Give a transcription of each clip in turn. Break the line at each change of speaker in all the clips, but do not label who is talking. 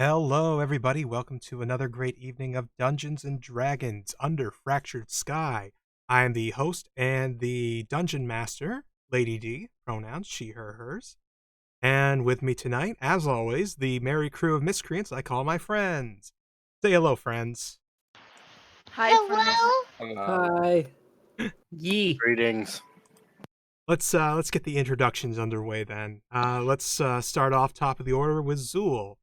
Hello, everybody. Welcome to another great evening of Dungeons and Dragons Under Fractured Sky. I am the host and the dungeon master, Lady D, pronouns she, her, hers. And with me tonight, as always, the merry crew of miscreants I call my friends. Say hello, friends.
Hi, friends.
Hello.
Hi.
Yee.
Greetings.
Let's get the introductions underway then. Let's start off top of the order with Zool.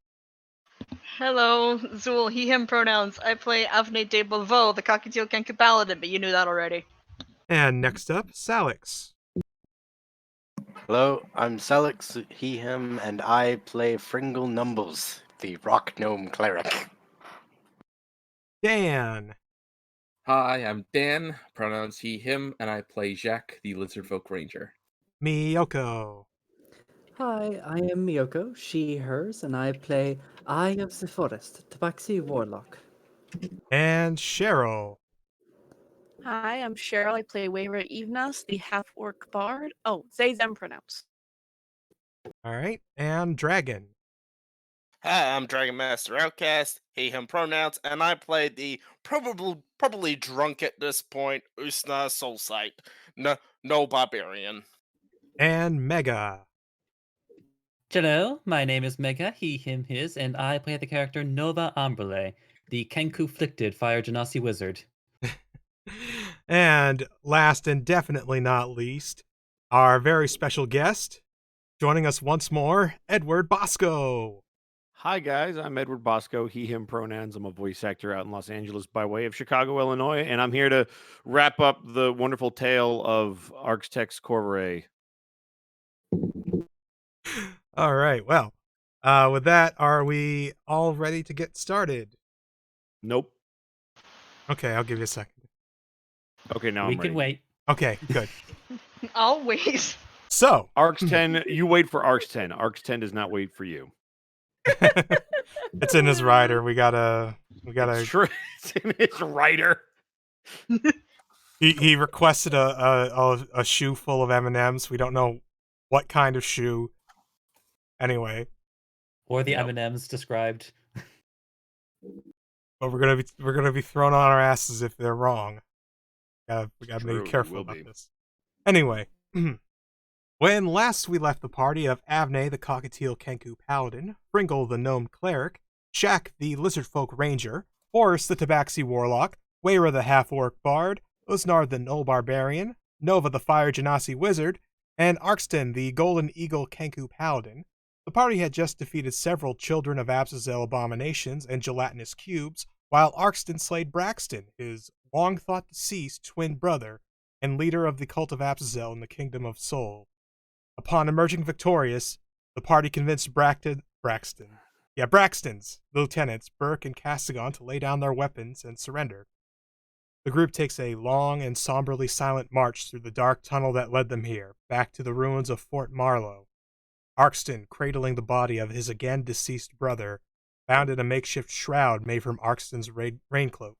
Hello, Zool, he, him pronouns. I play Avne de Beauvau, the Cockatiel Kenku Paladin, but you knew that already.
And next up, Salix.
Hello, I'm Selix, he, him, and I play Fringle Numbles, the rock gnome cleric.
Dan.
Hi, I'm Dan, pronouns he, him, and I play Jacques, the Lizardfolk Ranger.
Miyoko.
Hi, I am Miyoko, she, hers, and I play Eye of the Forest, Tabaxi Warlock.
And Cheryl.
Hi, I'm Cheryl. I play Wayra Evenas, the half-orc bard. Oh, they, them pronouns.
All right. And Dragon.
Hi, I'm Dragon Master Outcast, he, him pronouns, and I play the probably drunk at this point, Usna Soulsight. No barbarian.
And Mega.
Hello, my name is Mega, he, him, his, and I play the character Nova Ambrele, the Kenku-flicted Fire Genasi wizard.
And last and definitely not least, our very special guest, joining us once more, Edward Bosco.
Hi, guys. I'm Edward Bosco, he, him pronouns. I'm a voice actor out in Los Angeles by way of Chicago, Illinois, and I'm here to wrap up the wonderful tale of Architects Corveret.
All right. Well, with that, are we all ready to get started?
Nope.
Okay, I'll give you a second.
Okay, now
We
I'm
can
ready.
wait.
Okay, good.
Always.
So,
Arcs 10, you wait for Arcs 10. Arcs 10 does not wait for you.
it's in his rider. We gotta.
It's true. It's in his rider.
He requested a shoe full of M&Ms. We don't know what kind of shoe. Anyway,
Or the
Yep.
M&Ms described.
but we're gonna be thrown on our asses if they're wrong. We gotta
True,
be
we
careful
will
about
be.
this. Anyway, when last we left the party of Avne the Cockatiel Kenku Paladin, Fringle the Gnome Cleric, Shaq the Lizardfolk Ranger, Horus the Tabaxi Warlock, Wayra the Half-Orc Bard, Usnar the Null Barbarian, Nova the Fire Genasi Wizard, and Arkston the Golden Eagle Kenku Paladin, the party had just defeated several Children of Abzazel abominations and gelatinous cubes, while Arkston slayed Braxton, his long-thought-deceased twin brother, and leader of the cult of Abzazel in the Kingdom of Sol. Upon emerging victorious, the party convinced Braxton's lieutenants, Burke and Castigon, to lay down their weapons and surrender. The group takes a long and somberly silent march through the dark tunnel that led them here, back to the ruins of Fort Marlowe. Arkston, cradling the body of his again deceased brother, bound in a makeshift shroud made from Arkston's raincloak.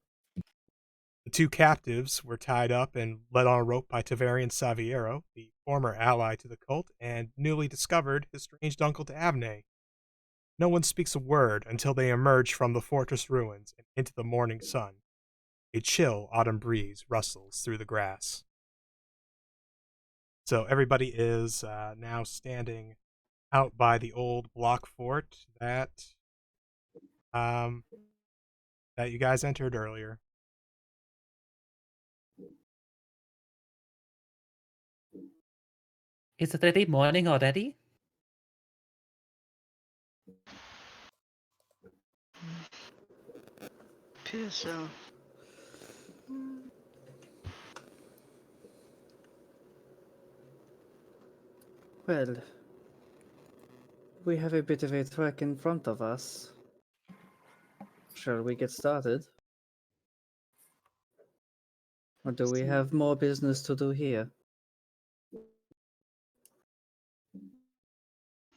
The two captives were tied up and led on a rope by Tavarian Saviero, the former ally to the cult and newly discovered estranged uncle to Avne. No one speaks a word until they emerge from the fortress ruins and into the morning sun. A chill autumn breeze rustles through the grass. So everybody is now standing out by the old block fort that you guys entered earlier.
Is it already morning already?
Piss off.
Well, we have a bit of a trek in front of us. Shall we get started? Or do we have more business to do here?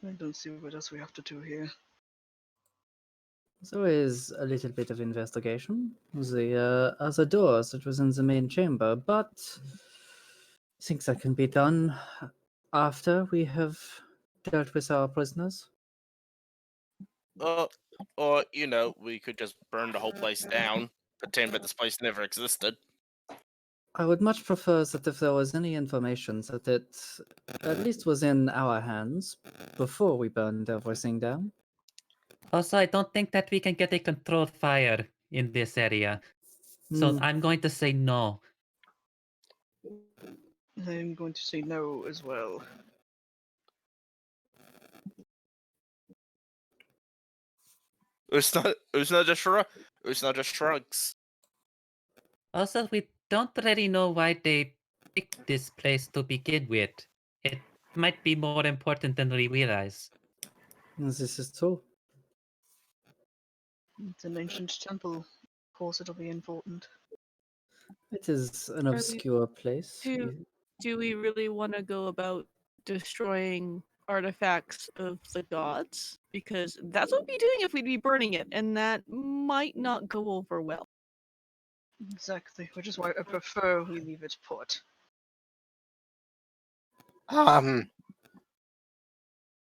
I don't see what else we have to do here.
There is a little bit of investigation. The other doors that was in the main chamber, but I think that can be done after we have dealt with our prisoners.
Or you know, we could just burn the whole place down, pretend that this place never existed.
I would much prefer that if there was any information that it at least was in our hands before we burned everything down.
Also, I don't think that we can get a controlled fire in this area. So
Hmm.
I'm going to say no.
I'm going to say no as well.
Usna just shrugs.
Also, we don't really know why they picked this place to begin with. It might be more important than we realize.
This is true.
It's an ancient temple. Of course, it'll be important.
It is an
Are we-
obscure place.
Do we really want to go about destroying artifacts of the gods? Because that's what we'd be doing if we'd be burning it, and that might not go over well.
Exactly, which is why I prefer we leave it put.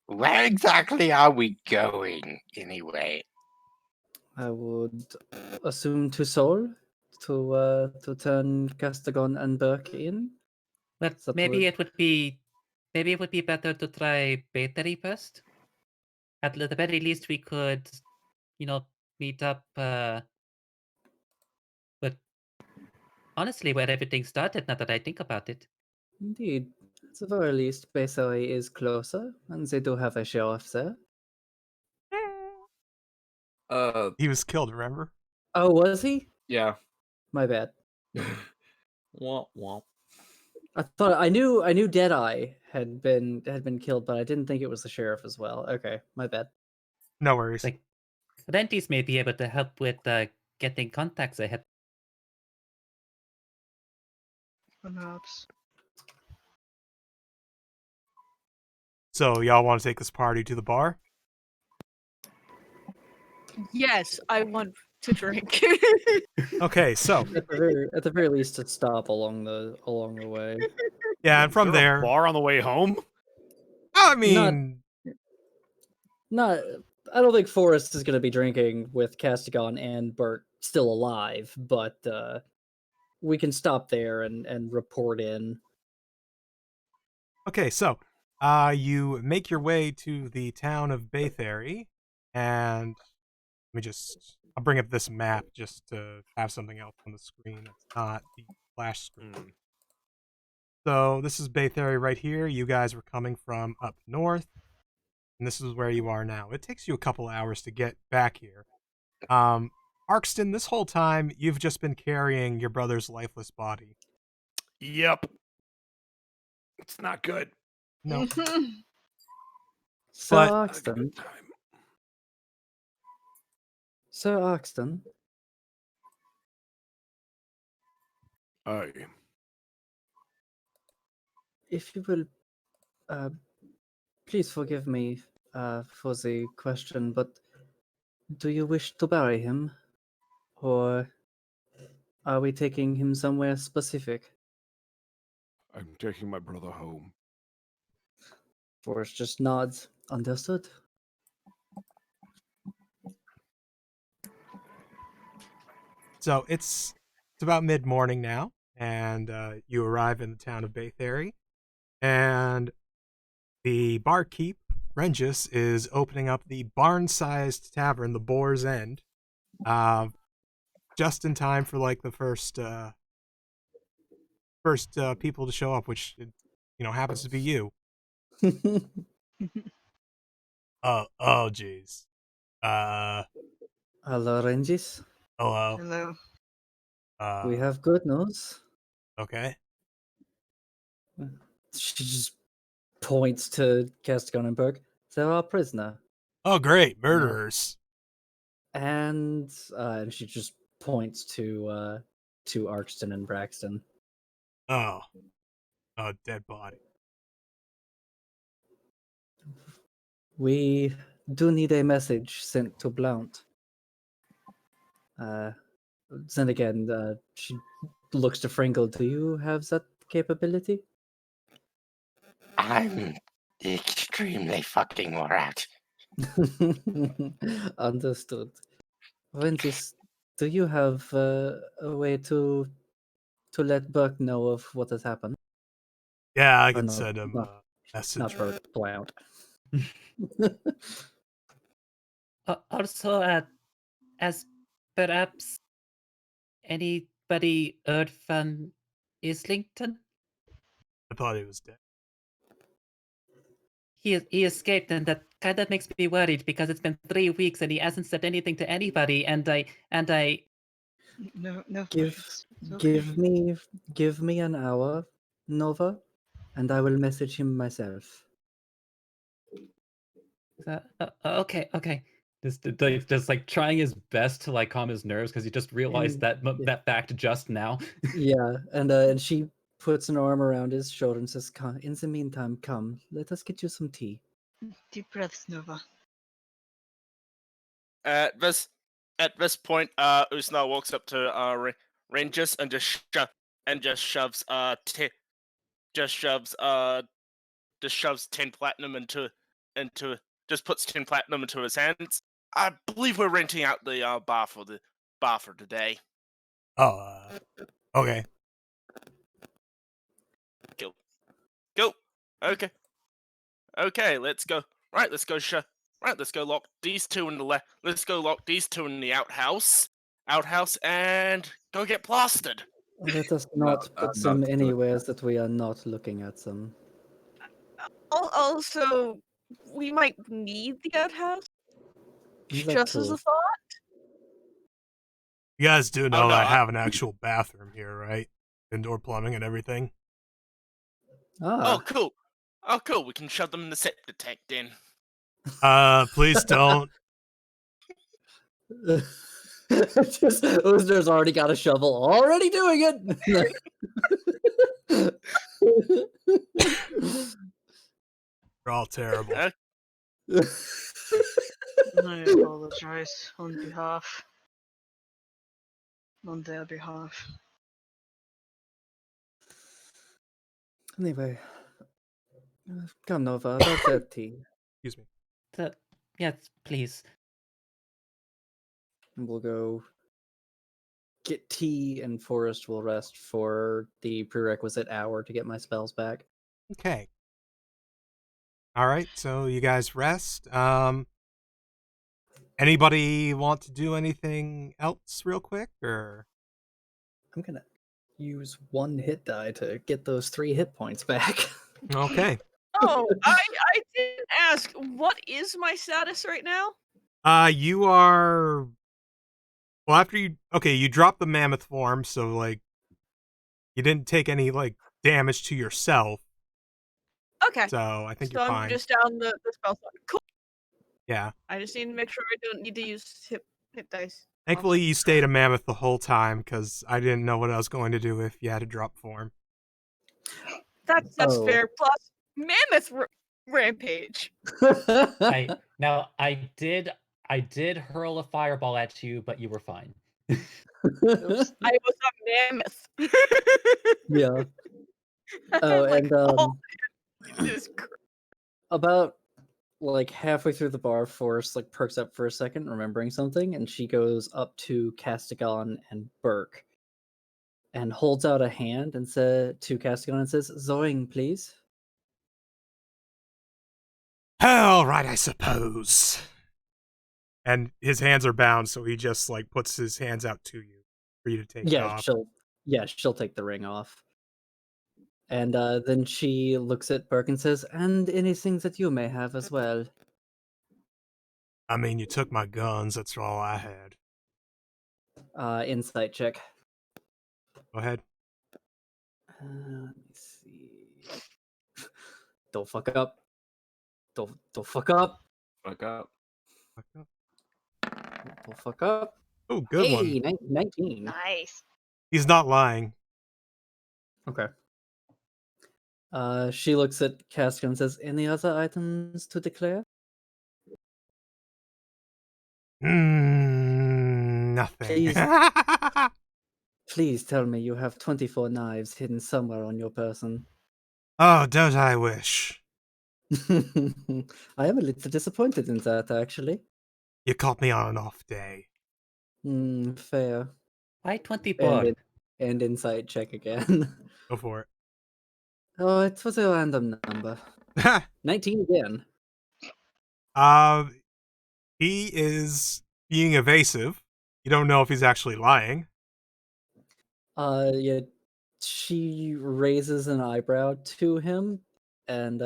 Where exactly are we going anyway?
I would assume to Seoul to turn Castagon and Burke in.
But
That
maybe
would-
it would be better to try Battery first. At the very least, we could, meet up. But honestly, where everything started. Now that I think about it.
Indeed. At the very least, Bayside is closer, and they do have a sheriff there.
He was killed, remember?
Oh, was he?
Yeah.
My bad.
Womp womp.
I thought I knew Deadeye had been killed, but I didn't think it was the sheriff as well. Okay, my bad.
No worries.
Like, Rentis may be able to help with getting contacts ahead.
Perhaps.
So y'all want to take this party to the bar?
Yes, I want to drink.
Okay, so
At the very least, to stop along the way.
yeah, and from
Is there a
there,
bar on the way home?
I mean,
Not. I don't think Forrest is going to be drinking with Castigon and Bert still alive, but we can stop there and report in.
okay, so you make your way to the town of Baythery, and I'll bring up this map just to have something else on the screen that's not the flash screen. So this is Baythery right here. You guys were coming from up north, and this is where you are now. It takes you a couple hours to get back here. Arkston, this whole time you've just been carrying your brother's lifeless body.
Yep. It's not good.
No,
Sir
But-
Not a
Oxton,
good time.
Sir Oxton,
Aye.
if you will, please forgive me for the question, but do you wish to bury him, or are we taking him somewhere specific?
I'm taking my brother home.
Forrest just nods. Understood.
So it's about mid morning now, and you arrive in the town of Baythery, and the barkeep Regis is opening up the barn-sized tavern, the Boar's End, just in time for like the first people to show up, which happens to be you. Oh jeez.
Hello, Rangis.
Hello.
Hello.
We have good news.
Okay.
She just points to Castigon and Burke. They're our prisoner.
Oh great, murderers.
And she just points to Arkston and Braxton.
Oh, dead body.
We do need a message sent to Blount. Then again, she looks to Fringle. Do you have that capability?
I'm extremely fucking wore out.
Understood. Ventus, do you have a way to let Burke know of what has happened?
Yeah, I
Or
can
no,
send him
not,
a message.
not Burke, Blount.
Also, as perhaps anybody heard from Islington?
I thought he was dead.
He escaped, and that kind of makes me worried because it's been 3 weeks and he hasn't said anything to anybody. And I
No, no.
Give
it's okay.
give me an hour, Nova, and I will message him myself.
okay. Just like trying his best to like calm his nerves because he just realized
And-
that fact just now.
Yeah, and she puts an arm around his shoulder and says, In the meantime, come, let us get you some tea."
Deep breaths, Nova.
At this point, Usna walks up to Rangers and just shoves just shoves 10 platinum into just puts 10 platinum into his hands. I believe we're renting out the bar for today.
Oh, okay.
Go. Okay, let's go. Right, let's go lock these two in the let's go lock these two in the outhouse and go get plastered.
Let us
No,
not put
I'm
them
not doing
anywhere that we are not looking at them.
Also, we might need the outhouse.
That
Just as
too.
a thought.
You guys do know
no,
I have an actual bathroom here, right? Indoor plumbing and everything.
Oh, cool. We can shove them in the septic tank then.
Please don't.
Just Uzner's already got a shovel, already doing it.
You're all terrible.
I apologize on their behalf.
Anyway, come Nova, about that tea.
Excuse me.
Yes, please.
And we'll go get tea, and Forrest will rest for the prerequisite hour to get my spells back.
Okay. All right, so you guys rest. Anybody want to do anything else real quick, or?
I'm gonna use one hit die to get those 3 hit points back.
Okay.
Oh, I didn't ask. What is my status right now?
You are. Well, after you dropped the mammoth form, so like, you didn't take any like damage to yourself.
Okay.
So I think
So
you're
I'm
fine.
just down the spell slot. Cool.
Yeah.
I just need to make sure I don't need to use hit dice.
Thankfully, you stayed a mammoth the whole time because I didn't know what I was going to do if you had to drop form.
That's
Oh.
fair. Plus, mammoth rampage.
I did hurl a fireball at you, but you were fine.
I was a mammoth.
Yeah. Oh,
Like,
and
Jesus Christ.
about like halfway through the bar, Forrest like perks up for a second, remembering something, and she goes up to Castigon and Burke and holds out a hand and to Castigon and says, "Zoing, please."
All right, I suppose. And his hands are bound, so he just like puts his hands out to you for you to take it off.
She'll take the ring off. And then she looks at Burke and says, "And anything that you may have as well."
I mean, you took my guns. That's all I had.
Insight check.
Go ahead.
Let me see. Don't fuck up. Don't fuck up.
Fuck up.
Fuck up.
Don't fuck up.
Oh, good one.
Hey, 19.
Nice.
He's not lying.
Okay. She looks at Castigon and says, "Any other items to declare?"
Nothing.
Please tell me you have 24 knives hidden somewhere on your person.
Oh, don't I wish?
I am a little disappointed in that, actually.
You caught me on an off day.
Fair.
Why 24?
And insight check again.
Go for
Oh, it was a random number.
it.
19 again.
He is being evasive. You don't know if he's actually lying.
Yeah, she raises an eyebrow to him, and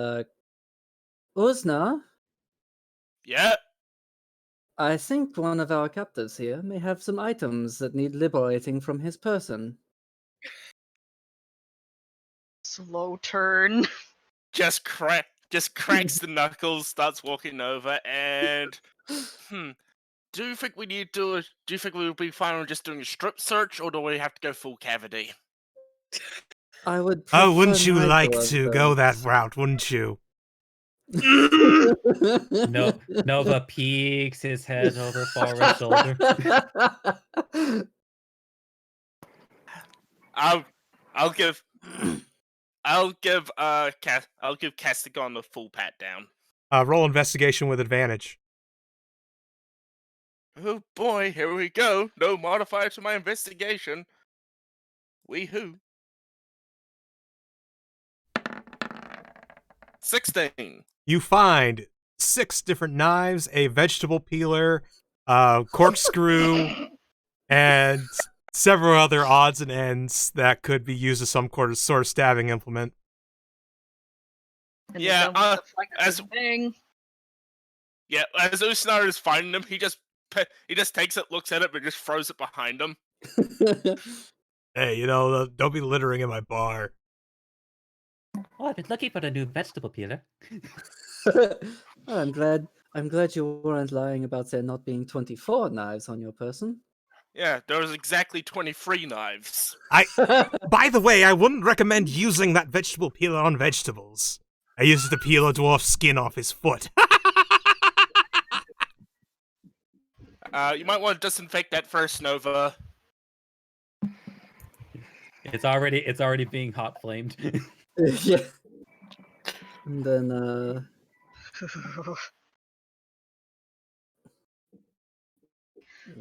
Uzna,
Yeah.
I think one of our captors here may have some items that need liberating from his person.
Slow turn.
Just cracks the knuckles, starts walking over, and do you think we would be fine on just doing a strip search, or do we have to go full cavity?
I would.
Oh, wouldn't
prefer
you
neither
like
of
to go that
those.
route, wouldn't you?
No, Nova peeks his head over Forrest's shoulder.
I'll give Castigon the full pat down.
Roll investigation with advantage.
Oh boy, here we go. No modifier to my investigation. Wee-hoo. 16.
You find 6 different knives, a vegetable peeler, corkscrew, and several other odds and ends that could be used as some sort of stabbing implement.
And
Yeah,
as bang.
Yeah, as Usnar is finding him, he just takes it, looks at it, but just throws it behind him.
Hey, don't be littering in my bar.
Oh, I've been looking for a new vegetable peeler.
I'm glad you weren't lying about there not being 24 knives on your person.
Yeah, there was exactly 23 knives.
By the way, I wouldn't recommend using that vegetable peeler on vegetables. I used it to peel a dwarf's skin off his foot.
You might want to disinfect that first, Nova.
It's already being hot flamed.
Yeah. And then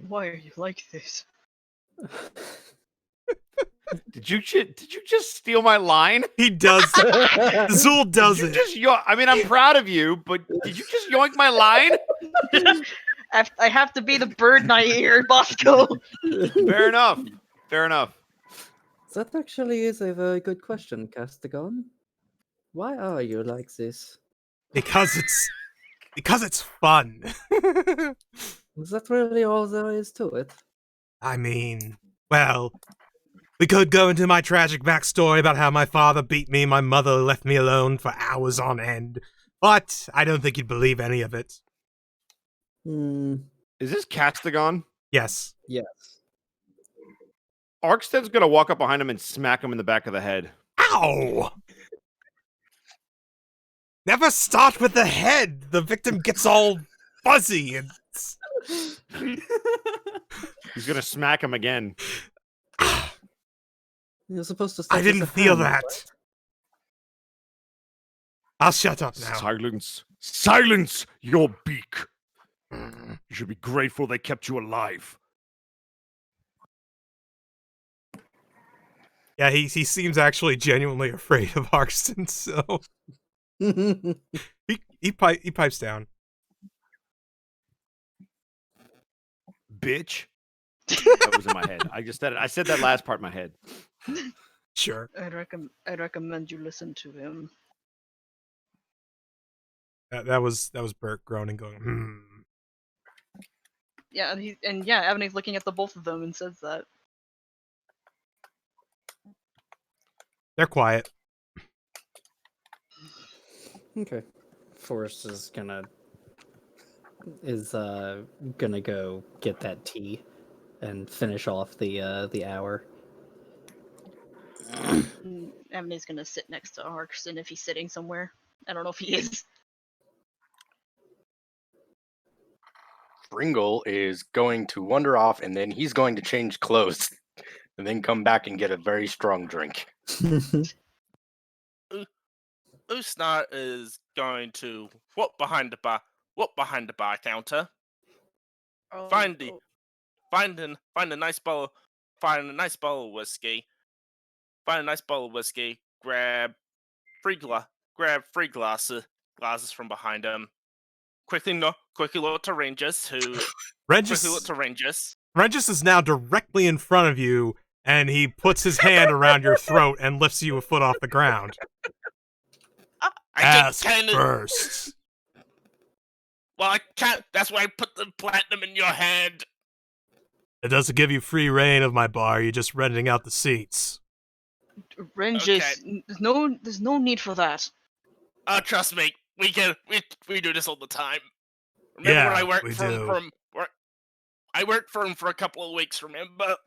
Why are you like this?
Did you just steal my line?
He does. Zool does it.
I mean, I'm proud of you, but did you just yoink my line?
I have to be the bird in my ear, Bosco.
Fair enough.
That actually is a very good question, Castigon. Why are you like this?
Because it's fun.
Is that really all there is to it?
I mean, well, we could go into my tragic backstory about how my father beat me and my mother left me alone for hours on end, but I don't think you'd believe any of it.
Is this Castigon?
Yes.
Yes.
Arkstead's gonna walk up behind him and smack him in the back of the head.
Ow! Never start with the head. The victim gets all fuzzy and...
He's gonna smack him again.
You're supposed to.
I didn't feel that. Right? I'll shut up now.
Silence your beak. You should be grateful they kept you alive.
Yeah, he seems actually genuinely afraid of Arkston, so he pipes down.
Bitch. That was in my head. I said that last part in my head.
Sure.
I'd recommend you listen to him.
That was Bert groaning, going,
Yeah, and Ebony's looking at the both of them and says that.
They're quiet.
Okay. Forrest is gonna go get that tea and finish off the hour.
Ebony's gonna sit next to Arkston if he's sitting somewhere. I don't know if he is.
Pringle is going to wander off, and then he's going to change clothes, and then come back and get a very strong drink.
Usnar is going to walk behind the bar counter,
Oh,
find
oh.
a nice bottle of whiskey, grab three glasses from behind him. Quickly look to Rangers,
Regis is now directly in front of you, and he puts his hand around your throat and lifts you a foot off the ground.
I
Ask
think kinda,
first.
well, I can't. That's why I put the platinum in your hand.
It doesn't give you free reign of my bar. You're just renting out the seats.
Rangers, there's no need for that.
Trust me, we do this all the time. Remember
Yeah,
when I worked
we
for him
do.
I worked for him for a couple of weeks, remember?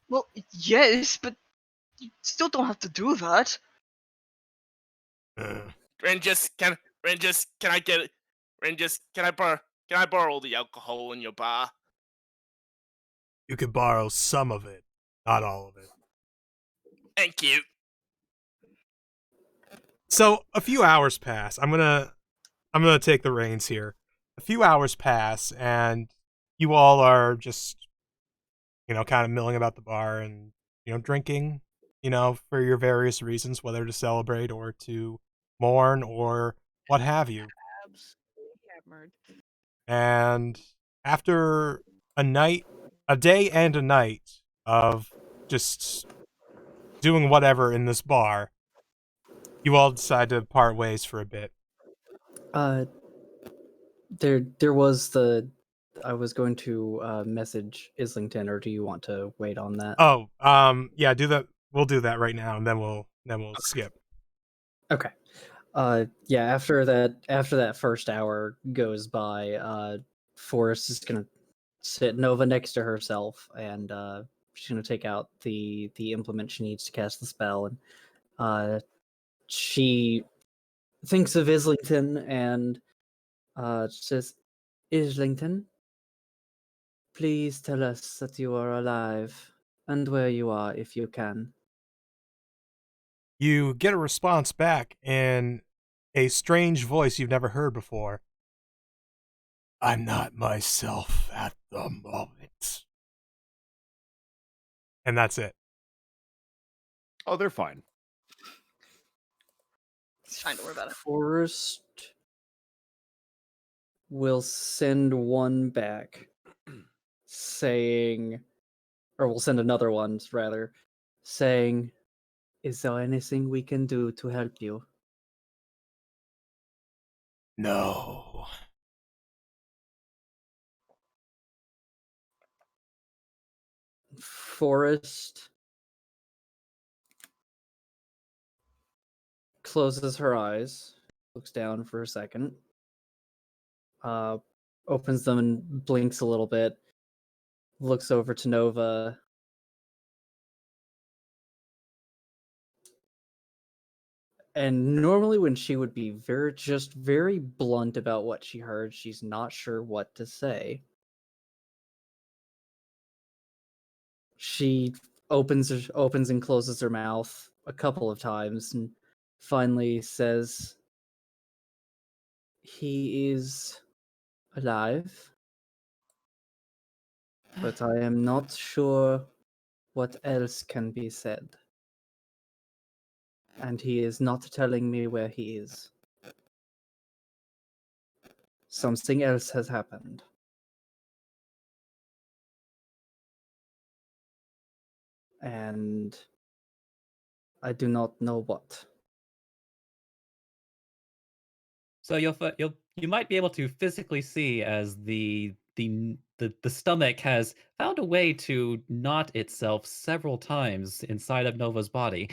Well, yes, but you still don't have to do that.
Rangers, can I get it? Rangers, can I borrow all the alcohol in your bar?
You could borrow some of it, not all of it.
Thank you.
So a few hours pass. I'm gonna take the reins here. A few hours pass, and you all are just, kind of milling about the bar and, drinking, for your various reasons, whether to celebrate or to mourn or what have you.
Absolutely hammered.
And after a day and a night of just doing whatever in this bar, you all decide to part ways for a bit.
There was the. I was going to message Islington, or do you want to wait on that?
Oh, yeah, do that. We'll do that right now, and then we'll skip.
Okay. Yeah. After that first hour goes by, Forrest is gonna sit Nova next to herself, and she's gonna take out the implement she needs to cast the spell, and she thinks of Islington and says, "Islington, please tell us that you are alive and where you are if you can."
You get a response back in a strange voice you've never heard before. I'm not myself at the moment. And that's it.
Oh, they're fine.
It's fine, don't worry about it.
Forrest will send one back saying, or we'll send another one rather, saying, "Is there anything we can do to help you?"
No.
Forrest closes her eyes, looks down for a second, opens them and blinks a little bit, looks over to Nova. And normally when she would be very blunt about what she heard, she's not sure what to say. She opens and closes her mouth a couple of times and finally says, "He is alive, but I am not sure what else can be said. And he is not telling me where he is. Something else has happened." And I do not know what.
So you might be able to physically see as the stomach has found a way to knot itself several times inside of Nova's body.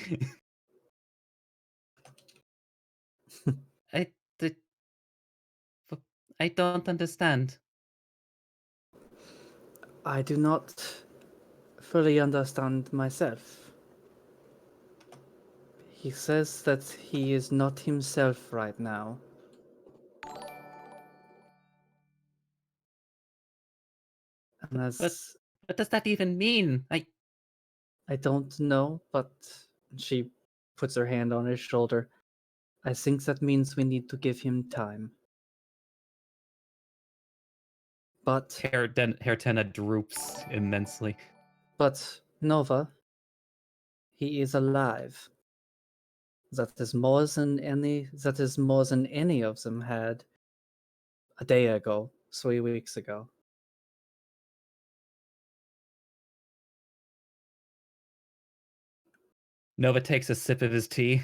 I the, I don't understand.
I do not fully understand myself. He says that he is not himself right now. And as
What does that even mean?
I don't know, but she puts her hand on his shoulder. I think that means we need to give him time. But
Hertena droops immensely.
Nova, he is alive. That is more than any of them had a day ago, 3 weeks ago.
Nova takes a sip of his tea.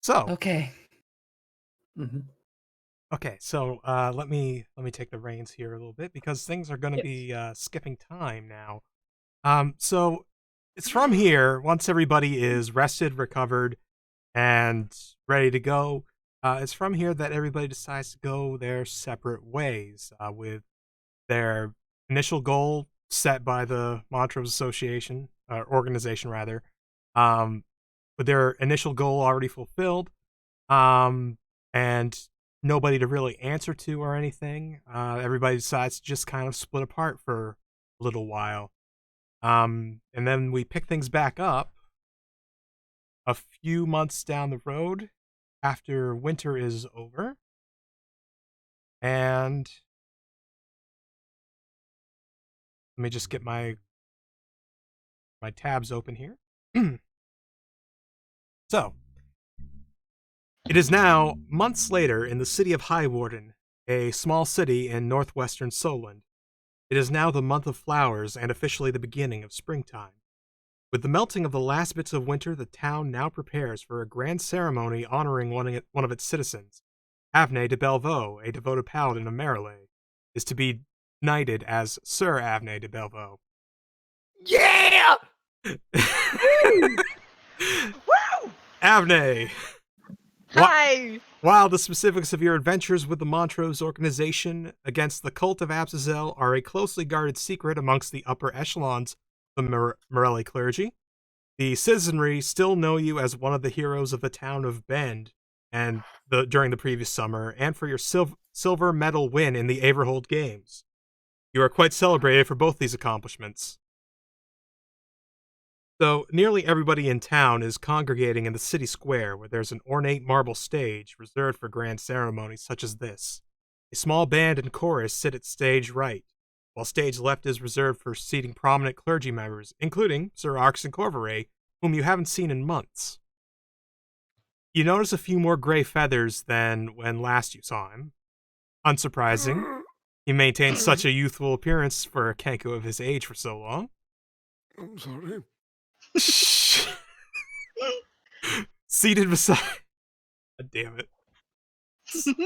So,
Okay.
Mm-hmm.
okay, so let me take the reins here a little bit because things are going to be skipping time now. So it's from here. Once everybody is rested, recovered, and ready to go, it's from here that everybody decides to go their separate ways, with their initial goal set by the Montrose Association, organization rather, with their initial goal already fulfilled, and nobody to really answer to or anything. Everybody decides to just kind of split apart for a little while. And then we pick things back up a few months down the road after winter is over. And let me just get my tabs open here. So, it is now months later in the city of Highwarden, a small city in northwestern Solent. It is now the month of flowers and officially the beginning of springtime. With the melting of the last bits of winter, the town now prepares for a grand ceremony honoring one of its citizens. Avne de Bellevaux, a devoted paladin of Marilay, is to be knighted as Sir Avne de Bellevaux.
Yeah!
Woo!
Avne!
Hi!
While the specifics of your adventures with the Montrose organization against the cult of Abzazel are a closely guarded secret amongst the upper echelons of the Morelli clergy, the citizenry still know you as one of the heroes of the town of Bend and during the previous summer, and for your silver medal win in the Averhold Games. You are quite celebrated for both these accomplishments. So, nearly everybody in town is congregating in the city square, where there's an ornate marble stage reserved for grand ceremonies such as this. A small band and chorus sit at stage right, while stage left is reserved for seating prominent clergy members, including Sir Arxon Corvaray, whom you haven't seen in months. You notice a few more gray feathers than when last you saw him. Unsurprising, he maintains such a youthful appearance for a Kenku of his age for so long.
I'm sorry.
Seated beside... God damn it.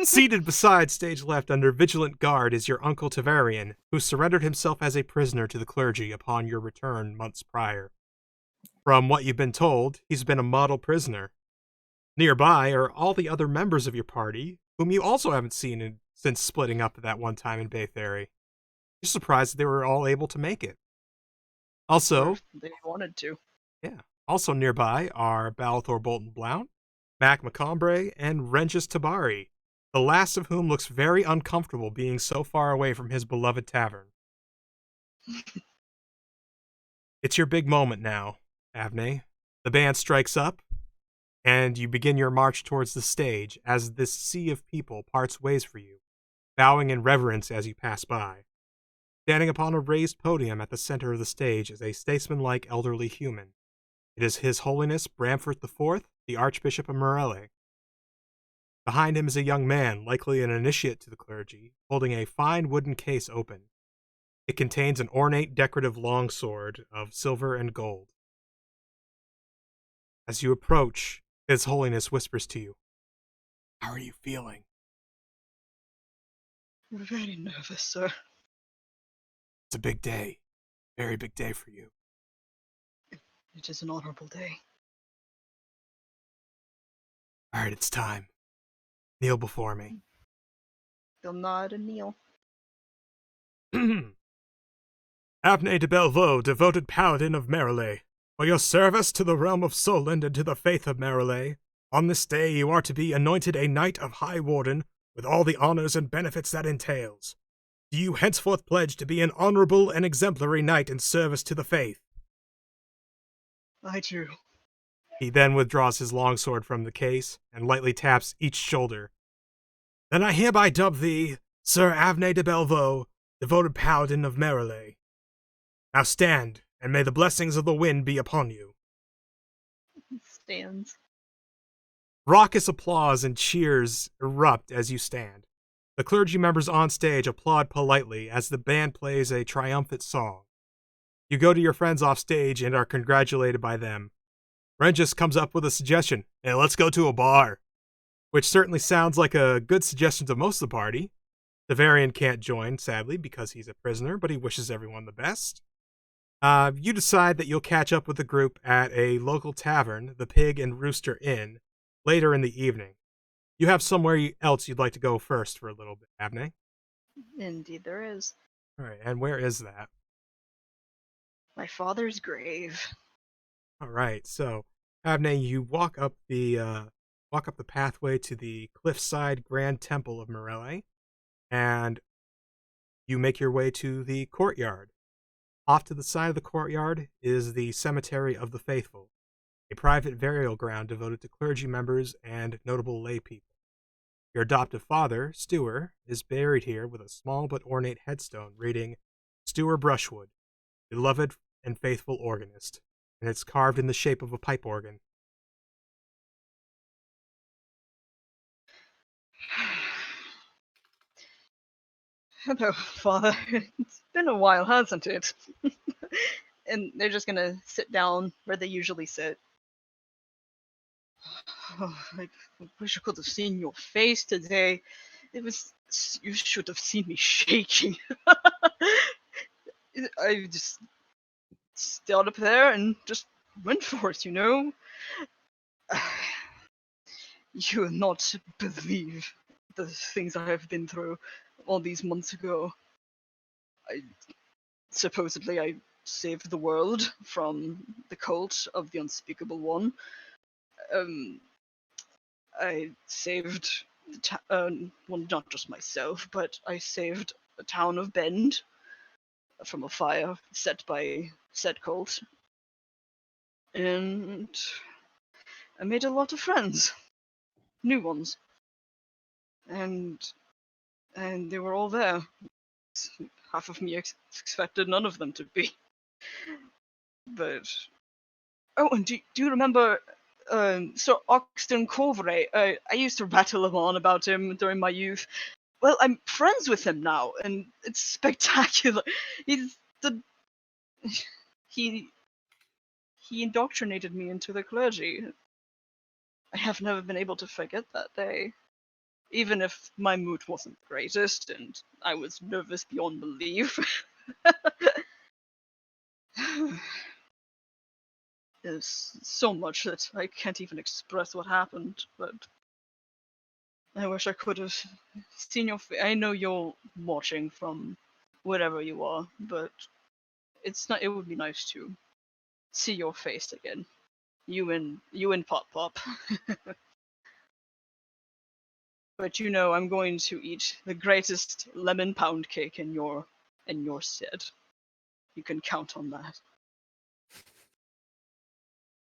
Seated beside stage left under vigilant guard is your uncle Tavarian, who surrendered himself as a prisoner to the clergy upon your return months prior. From what you've been told, he's been a model prisoner. Nearby are all the other members of your party, whom you also haven't seen since splitting up at that one time in Baytheory. You're surprised that they were all able to make it. Also,
They wanted to.
Also nearby are Balthor Bolton Blount, Mac Macombre, and Regis Tabari, the last of whom looks very uncomfortable being so far away from his beloved tavern. It's your big moment now, Avne. The band strikes up, and you begin your march towards the stage as this sea of people parts ways for you, bowing in reverence as you pass by. Standing upon a raised podium at the center of the stage is a statesman-like elderly human. It is His Holiness Bramford IV, the Archbishop of Morelli. Behind him is a young man, likely an initiate to the clergy, holding a fine wooden case open. It contains an ornate decorative longsword of silver and gold. As you approach, His Holiness whispers to you, "How are you feeling?"
Very nervous, sir.
It's a big day. Very big day for you.
It is an honorable day.
All right, it's time. Kneel before me.
They'll nod and kneel.
Avne de Bellevaux, devoted paladin of Marilay, for your service to the realm of Solent and to the faith of Marilay, on this day you are to be anointed a knight of Highwarden with all the honors and benefits that entails. Do you henceforth pledge to be an honorable and exemplary knight in service to the faith?
I do.
He then withdraws his longsword from the case and lightly taps each shoulder. Then I hereby dub thee Sir Avne de Bellevaux, devoted paladin of Merille. Now stand, and may the blessings of the wind be upon you.
Stands.
Raucous applause and cheers erupt as you stand. The clergy members on stage applaud politely as the band plays a triumphant song. You go to your friends off stage and are congratulated by them. Regis comes up with a suggestion. Hey, let's go to a bar. Which certainly sounds like a good suggestion to most of the party. The Varian can't join, sadly, because he's a prisoner, but he wishes everyone the best. You decide that you'll catch up with the group at a local tavern, the Pig and Rooster Inn, later in the evening. You have somewhere else you'd like to go first for a little bit, Abney.
Indeed, there is.
All right, and where is that?
My father's grave.
All right, so Abney, you walk up the pathway to the cliffside Grand Temple of Morelli, and you make your way to the courtyard. Off to the side of the courtyard is the Cemetery of the Faithful, a private burial ground devoted to clergy members and notable lay people. Your adoptive father, Stewer, is buried here with a small but ornate headstone reading Stewer Brushwood, beloved and faithful organist, and it's carved in the shape of a pipe organ.
Hello, father. It's been a while, hasn't it? And they're just gonna sit down where they usually sit. Oh, I wish I could have seen your face today. It was. You should have seen me shaking. I just stood up there and just went for it, you know? You will not believe the things I have been through all these months ago. Supposedly I saved the world from the cult of the Unspeakable One. I saved well, not just myself, but I saved the town of Bend from a fire set by said cult. And I made a lot of friends. New ones. And they were all there. Half of me expected none of them to be. But oh, and do you remember Sir Oxton Corveray? I used to rattle him on about him during my youth. Well, I'm friends with him now, and it's spectacular. He's the he indoctrinated me into the clergy. I have never been able to forget that day, even if my mood wasn't the greatest and I was nervous beyond belief. There's so much that I can't even express what happened, but I wish I could have seen your face. I know you're watching from wherever you are, but it's not. It would be nice to see your face again. You and Pop Pop. But you know, I'm going to eat the greatest lemon pound cake in your stead. You can count on that.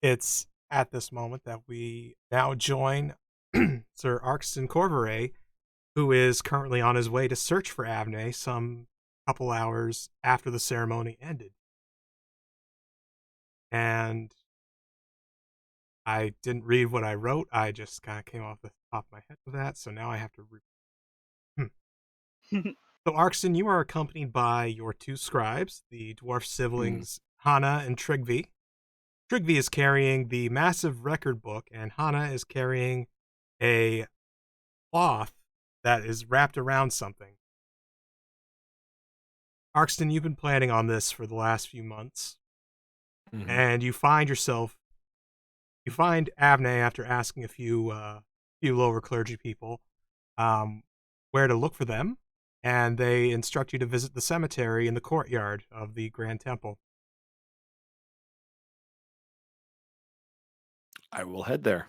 It's at this moment that we now join Sir Arkston Corveray, who is currently on his way to search for Avne some couple hours after the ceremony ended. And I didn't read what I wrote. I just kind of came off the top of my head with that, so now I have to read. So, Arkston, you are accompanied by your two scribes, the dwarf siblings Hana and Trigvi. Trigvi is carrying the massive record book, and Hana is carrying a cloth that is wrapped around something. Arkston, you've been planning on this for the last few months, and you find Avne after asking a few lower clergy people where to look for them, and they instruct you to visit the cemetery in the courtyard of the Grand Temple.
I will head there.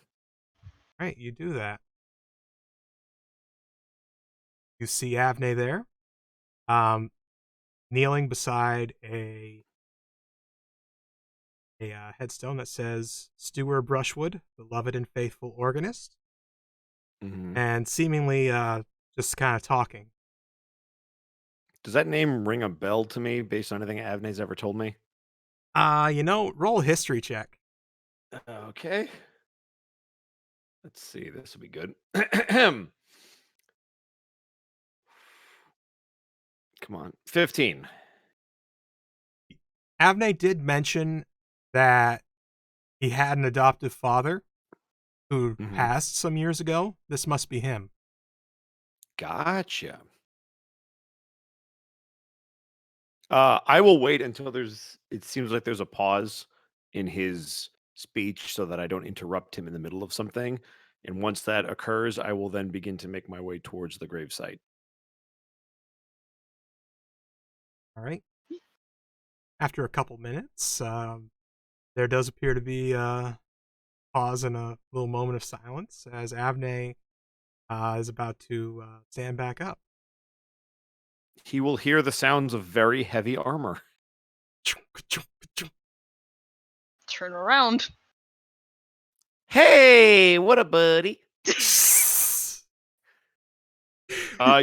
Right, you do that. You see Avne there, kneeling beside a a headstone that says Stewart Brushwood, beloved and faithful organist, and seemingly just kind of talking.
Does that name ring a bell to me based on anything Avney's ever told me?
Roll a history check.
Okay. Let's see. This will be good. Come on. 15.
Avney did mention that he had an adoptive father who passed some years ago. This must be him.
Gotcha. I will wait until it seems like there's a pause in his speech so that I don't interrupt him in the middle of something. And once that occurs, I will then begin to make my way towards the gravesite.
All right. After a couple minutes, there does appear to be a pause and a little moment of silence as Avney is about to stand back up.
He will hear the sounds of very heavy armor.
Turn around.
Hey, what a buddy.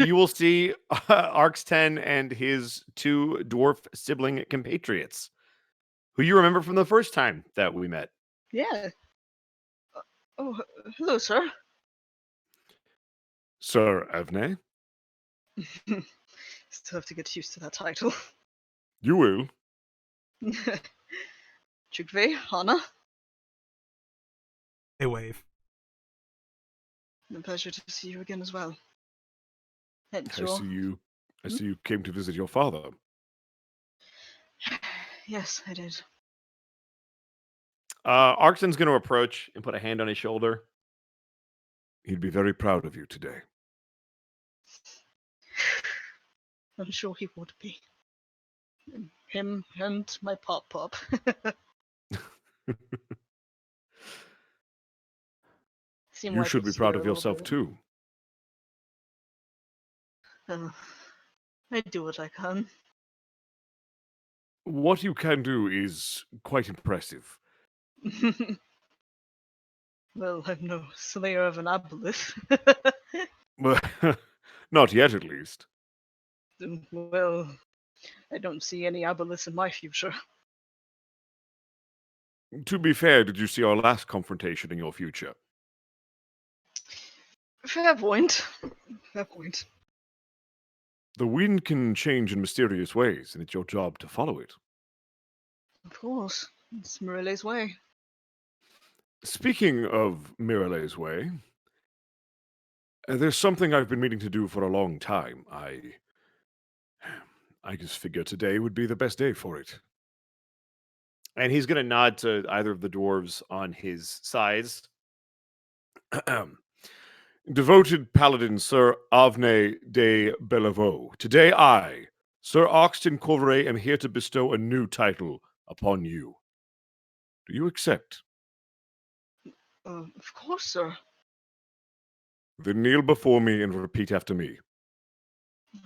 You will see Arx10 and his two dwarf sibling compatriots, who you remember from the first time that we met.
Yeah. Hello, sir.
Sir Avney?
Still have to get used to that title.
You will.
Chukve, Hana,
They wave.
a pleasure to see you again as well. And
I see you came to visit your father.
Yes, I did.
Arxton's going to approach and put a hand on his shoulder. He'd be very proud of you today.
I'm sure he would be. Him and my pop.
You should be proud of yourself too.
I do what I can.
What you can do is quite impressive.
Well, I'm no slayer of an aboleth.
Well, not yet, at least.
Well, I don't see any aboleths in my future.
To be fair, did you see our last confrontation in your future?
Fair point. Fair point.
The wind can change in mysterious ways, and it's your job to follow it.
Of course. It's Morelle's way.
Speaking of Mirale's way, there's something I've been meaning to do for a long time. I just figure today would be the best day for it. And he's going to nod to either of the dwarves on his sides. Devoted paladin Sir Avney de Bellevaux, today I, Sir Oxton Corveret, am here to bestow a new title upon you. Do you accept?
Of course, sir.
Then kneel before me and repeat after me.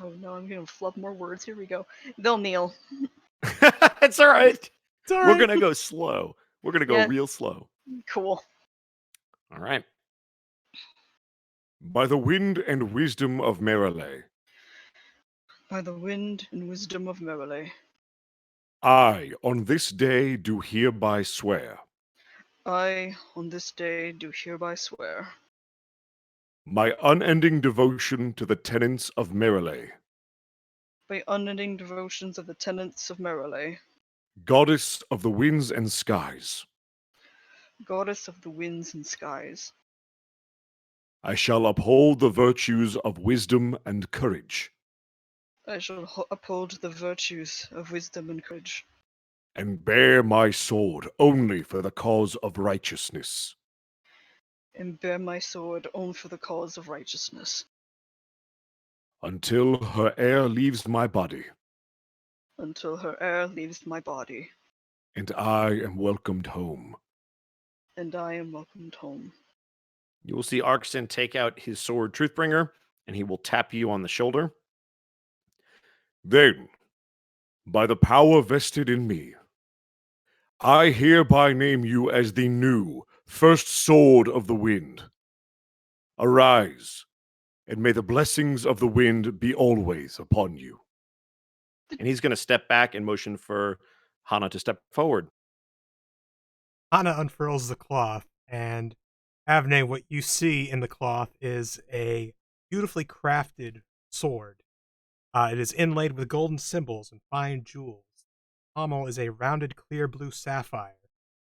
Oh no, I'm gonna flub more words. Here we go. They'll kneel.
It's all right.
It's all
We're
right.
going to go slow. We're going to go real slow.
Cool.
All right. By the wind and wisdom of Merale,
By the wind and wisdom of Merale,
I, on this day, do hereby swear
I, on this day, do hereby swear
my unending devotion to the tenets of Merale,
by unending devotions of the tenets of Merale,
goddess of the winds and skies.
goddess of the winds and skies.
I shall uphold the virtues of wisdom and courage,
I shall uphold the virtues of wisdom and courage,
and bear my sword only for the cause of righteousness,
and bear my sword only for the cause of righteousness,
until her heir leaves my body,
until her heir leaves my body,
and I am welcomed home.
and I am welcomed home.
You will see Arxton take out his sword Truthbringer, and he will tap you on the shoulder. Then, by the power vested in me, I hereby name you as the new first sword of the wind. Arise, and may the blessings of the wind be always upon you. And he's going to step back and motion for Hana to step forward.
Hana unfurls the cloth, and Avne, what you see in the cloth is a beautifully crafted sword. It is inlaid with golden symbols and fine jewels. The pommel is a rounded clear blue sapphire.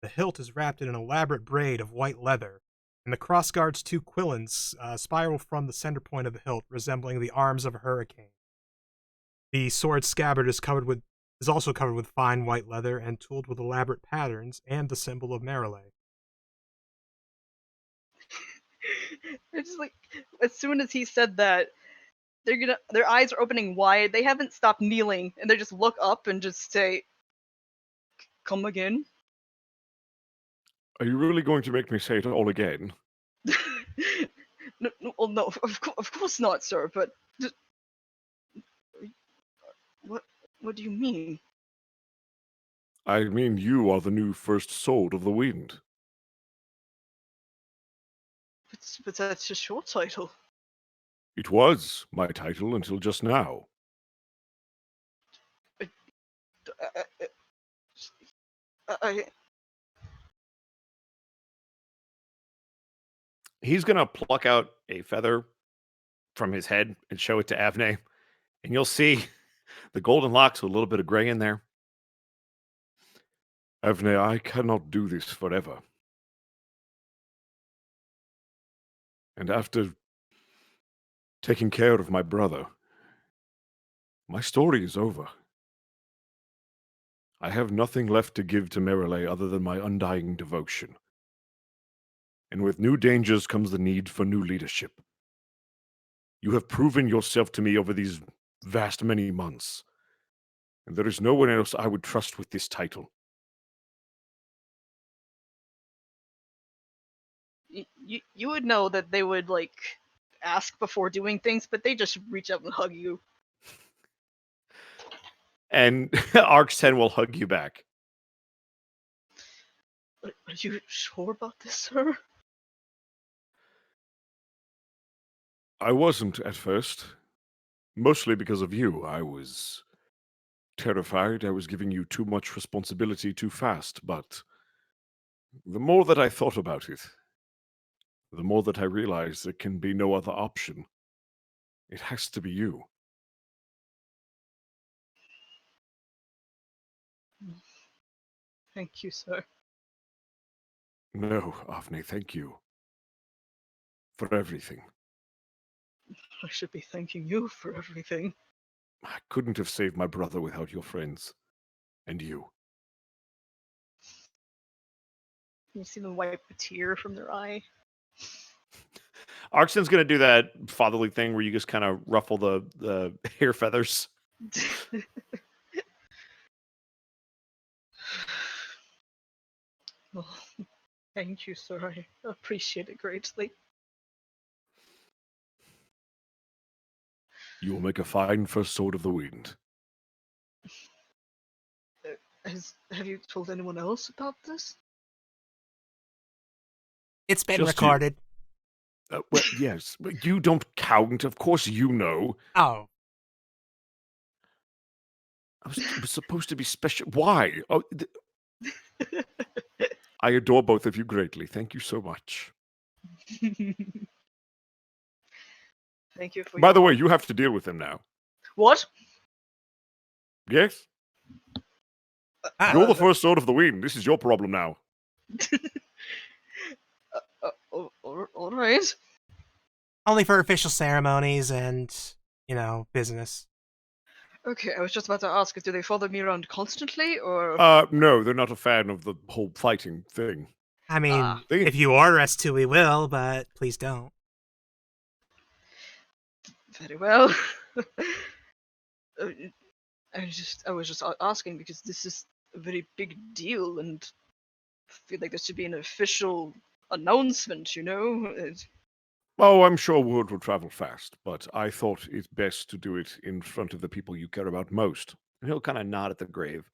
The hilt is wrapped in an elaborate braid of white leather, and the crossguard's two quillons spiral from the center point of the hilt, resembling the arms of a hurricane. The sword's scabbard is also covered with fine white leather and tooled with elaborate patterns and the symbol of Marilay.
It's like, as soon as he said that, their eyes are opening wide. They haven't stopped kneeling, and they just look up and just say, "Come again."
Are you really going to make me say it all again?
No, of course not, sir. But what do you mean?
I mean, you are the new first sword of the wind.
But that's just your title.
It was my title until just now.
I
He's going to pluck out a feather from his head and show it to Avne, and you'll see the golden locks with a little bit of gray in there. Avne, I cannot do this forever. And after taking care of my brother, my story is over. I have nothing left to give to Marilay other than my undying devotion. And with new dangers comes the need for new leadership. You have proven yourself to me over these vast many months, and there is no one else I would trust with this title.
you would know that they would like ask before doing things, but they just reach out and hug you.
And Arcs 10 will hug you back.
Are you sure about this, sir?
I wasn't at first. Mostly because of you. I was terrified I was giving you too much responsibility too fast, but the more that I thought about it, the more that I realized there can be no other option. It has to be you.
Thank you, sir.
No, Avne, thank you. For everything.
I should be thanking you for everything.
I couldn't have saved my brother without your friends. And you.
You see them wipe a tear from their eye.
Arxton's gonna do that fatherly thing where you just kind of ruffle the hair feathers.
Well, thank you, sir. I appreciate it greatly.
You will make a fine first sword of the wind.
Have you told anyone else about this?
It's been
Just you.
recorded.
Well, yes, but you don't count. Of course you know.
Oh,
It was supposed to be special. Why? Oh, I adore both of you greatly. Thank you so much.
Thank you for
By
your
the way,
help.
you have to deal with him now.
What?
Yes? You're the first sword of the wind. This is your problem now.
All right.
only for official ceremonies and, business.
Okay, I was just about to ask, do they follow me around constantly, or?
No, they're not a fan of the whole fighting thing.
I mean,
They-
if you order us to, we will, but please don't.
Very well. I was just asking because this is a very big deal, and I feel like there should be an official announcement.
Oh, I'm sure word will travel fast, but I thought it's best to do it in front of the people you care about most. And he'll kind of nod at the grave.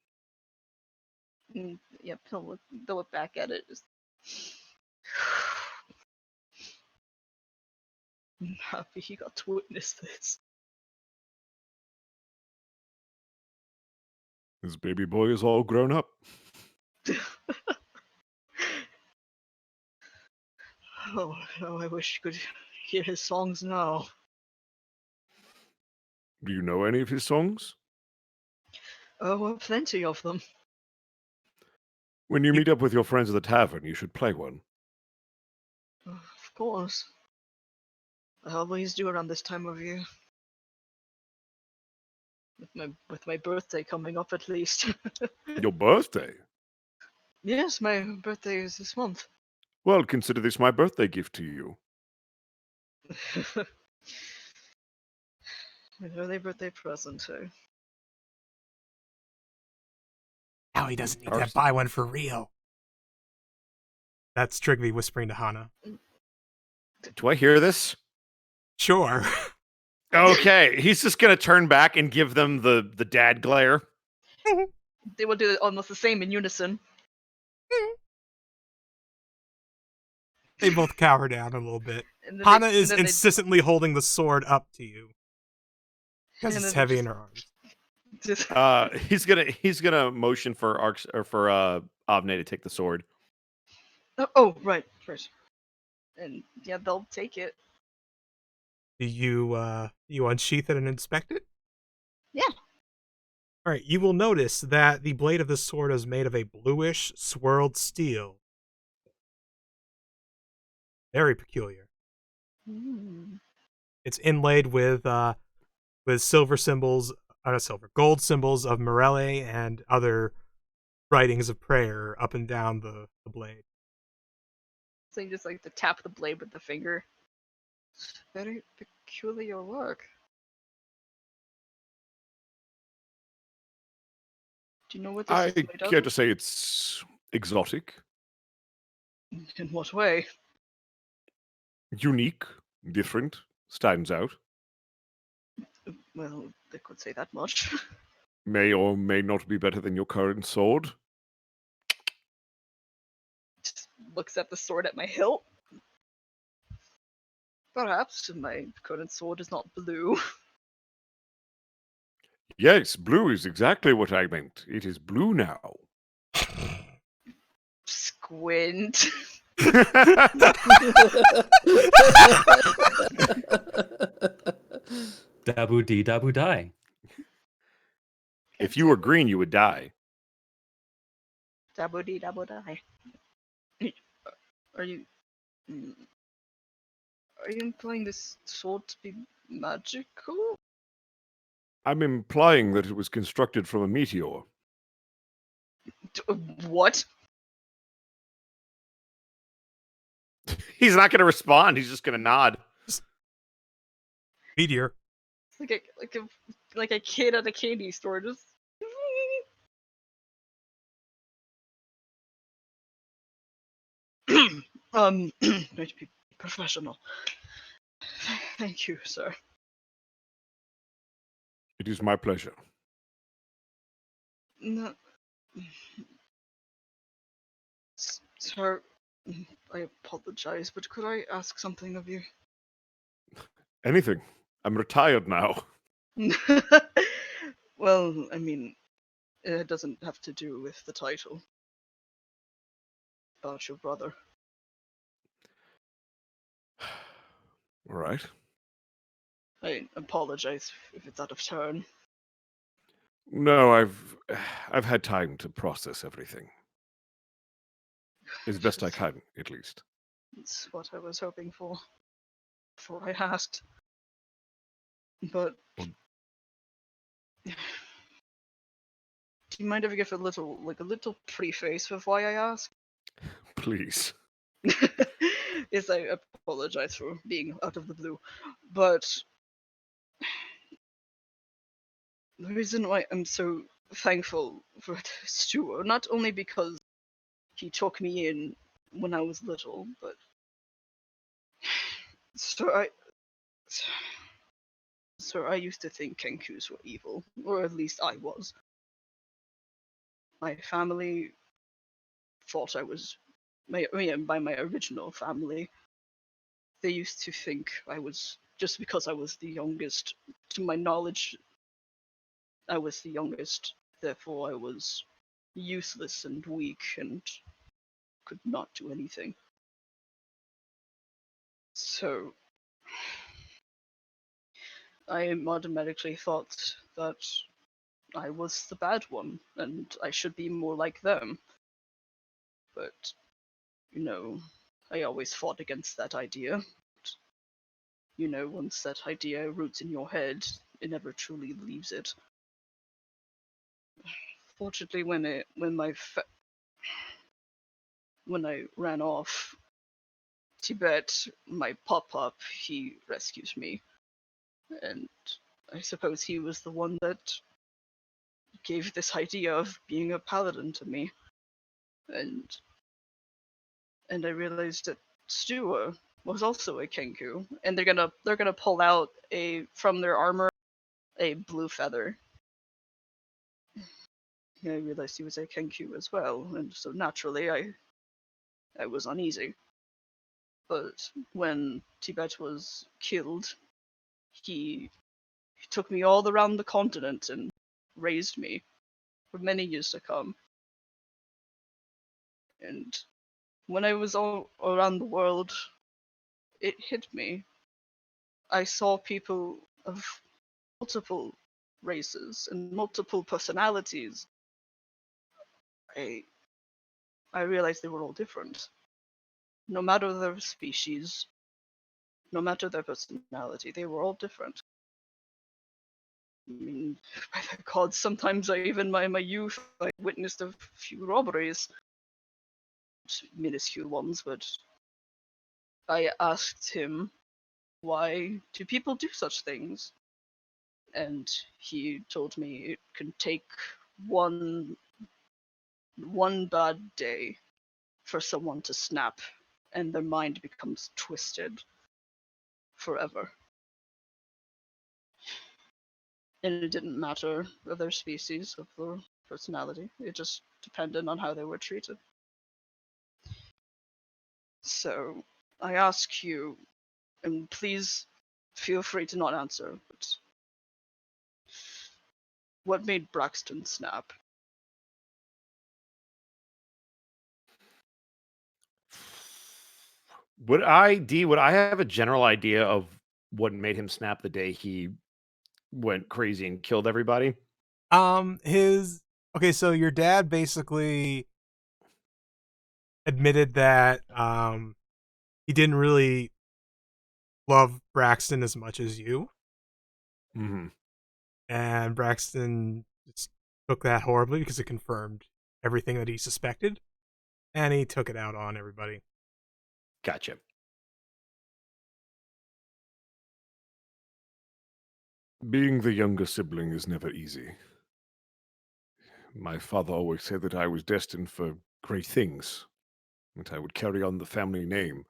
Yep, he'll look back at it. Just... I'm happy he got to witness this.
This baby boy is all grown up.
Oh, I wish you could hear his songs now.
Do you know any of his songs?
Oh, well, plenty of them.
When you meet up with your friends at the tavern, you should play one.
Of course. I always do around this time of year. With my birthday coming up, at least.
Your birthday?
Yes, my birthday is this month.
Well, consider this my birthday gift to you.
An early birthday present, eh?
Now he doesn't need to
Arson.
buy one for real. That's Trigby whispering to Hana.
Do I hear this?
Sure.
Okay, he's just gonna turn back and give them the dad glare.
They will do almost the same in unison.
They both cower down a little bit.
And then
Hana
they-
is
and then they-
insistently holding the sword up to you. Because
And
it's
then
heavy
just-
in her arms.
just-
He's gonna motion for Avne to take the sword.
Oh, right. And yeah, they'll take it.
Do you unsheath it and inspect it?
Yeah.
Alright, you will notice that the blade of the sword is made of a bluish, swirled steel. Very peculiar.
Mm.
It's inlaid with silver symbols, gold symbols of Morelle and other writings of prayer up and down the blade.
So you just like to tap the blade with the finger. Very peculiar work. Do you know what this
I
is made
care
of?
to say it's exotic,
In what way?
unique, different, stands out.
Well, they could say that much.
May or may not be better than your current sword.
Just looks at the sword at my hilt. Perhaps my current sword is not blue.
Yes, blue is exactly what I meant. It is blue now.
Squint.
Dabu dee dabu die.
If you were green, you would die.
Dabbo dee dabbo die. Are you? mm, Are you implying this sword to be magical?
I'm implying that it was constructed from a meteor.
What?
He's not going to respond. He's just going to nod.
Meteor.
Like a kid at a candy store, just. Going to be professional. Thank you, sir.
It is my pleasure.
No. Sir, I apologize, but could I ask something of you?
Anything. I'm retired now.
Well, I mean, it doesn't have to do with the title. About your brother.
All right.
I apologize if it's out of turn.
No, I've had time to process everything. As best I can, at least.
It's what I was hoping for. Before I asked. But
Well-
do you mind if I give a little preface with why I asked?
Please.
Yes, I apologize for being out of the blue, but the reason why I'm so thankful for Stuart, not only because he took me in when I was little, but so I used to think Kenkus were evil, or at least I was. My family thought I was by my original family. They used to think I was, just because I was the youngest. To my knowledge, I was the youngest. Therefore, I was useless and weak and could not do anything. So I automatically thought that I was the bad one and I should be more like them. But, I always fought against that idea. Once that idea roots in your head, it never truly leaves it. Fortunately, when I ran off Tibet, my pop-up, he rescued me. And I suppose he was the one that gave this idea of being a paladin to me. And I realized that Stua was also a Kenku, and they're gonna pull out from their armor a blue feather. I realized he was a Kenku as well, and so naturally I was uneasy. But when Tibet was killed, he took me all around the continent and raised me for many years to come. And when I was all around the world, it hit me. I saw people of multiple races and multiple personalities. I realized they were all different. No matter their species, no matter their personality, they were all different. I mean, by the gods, sometimes in my youth, I witnessed a few robberies. Minuscule ones, but I asked him, why do people do such things? And he told me it can take one bad day for someone to snap and their mind becomes twisted forever. And it didn't matter of their species, of their personality. It just depended on how they were treated. So I ask you, and please feel free to not answer, but what made Braxton snap?
Would I have a general idea of what made him snap the day he went crazy and killed everybody?
Okay, so your dad basically admitted that he didn't really love Braxton as much as you,
Mm-hmm.
and Braxton just took that horribly because it confirmed everything that he suspected, and he took it out on everybody.
Gotcha. Being the younger sibling is never easy. My father always said that I was destined for great things, that I would carry on the family name.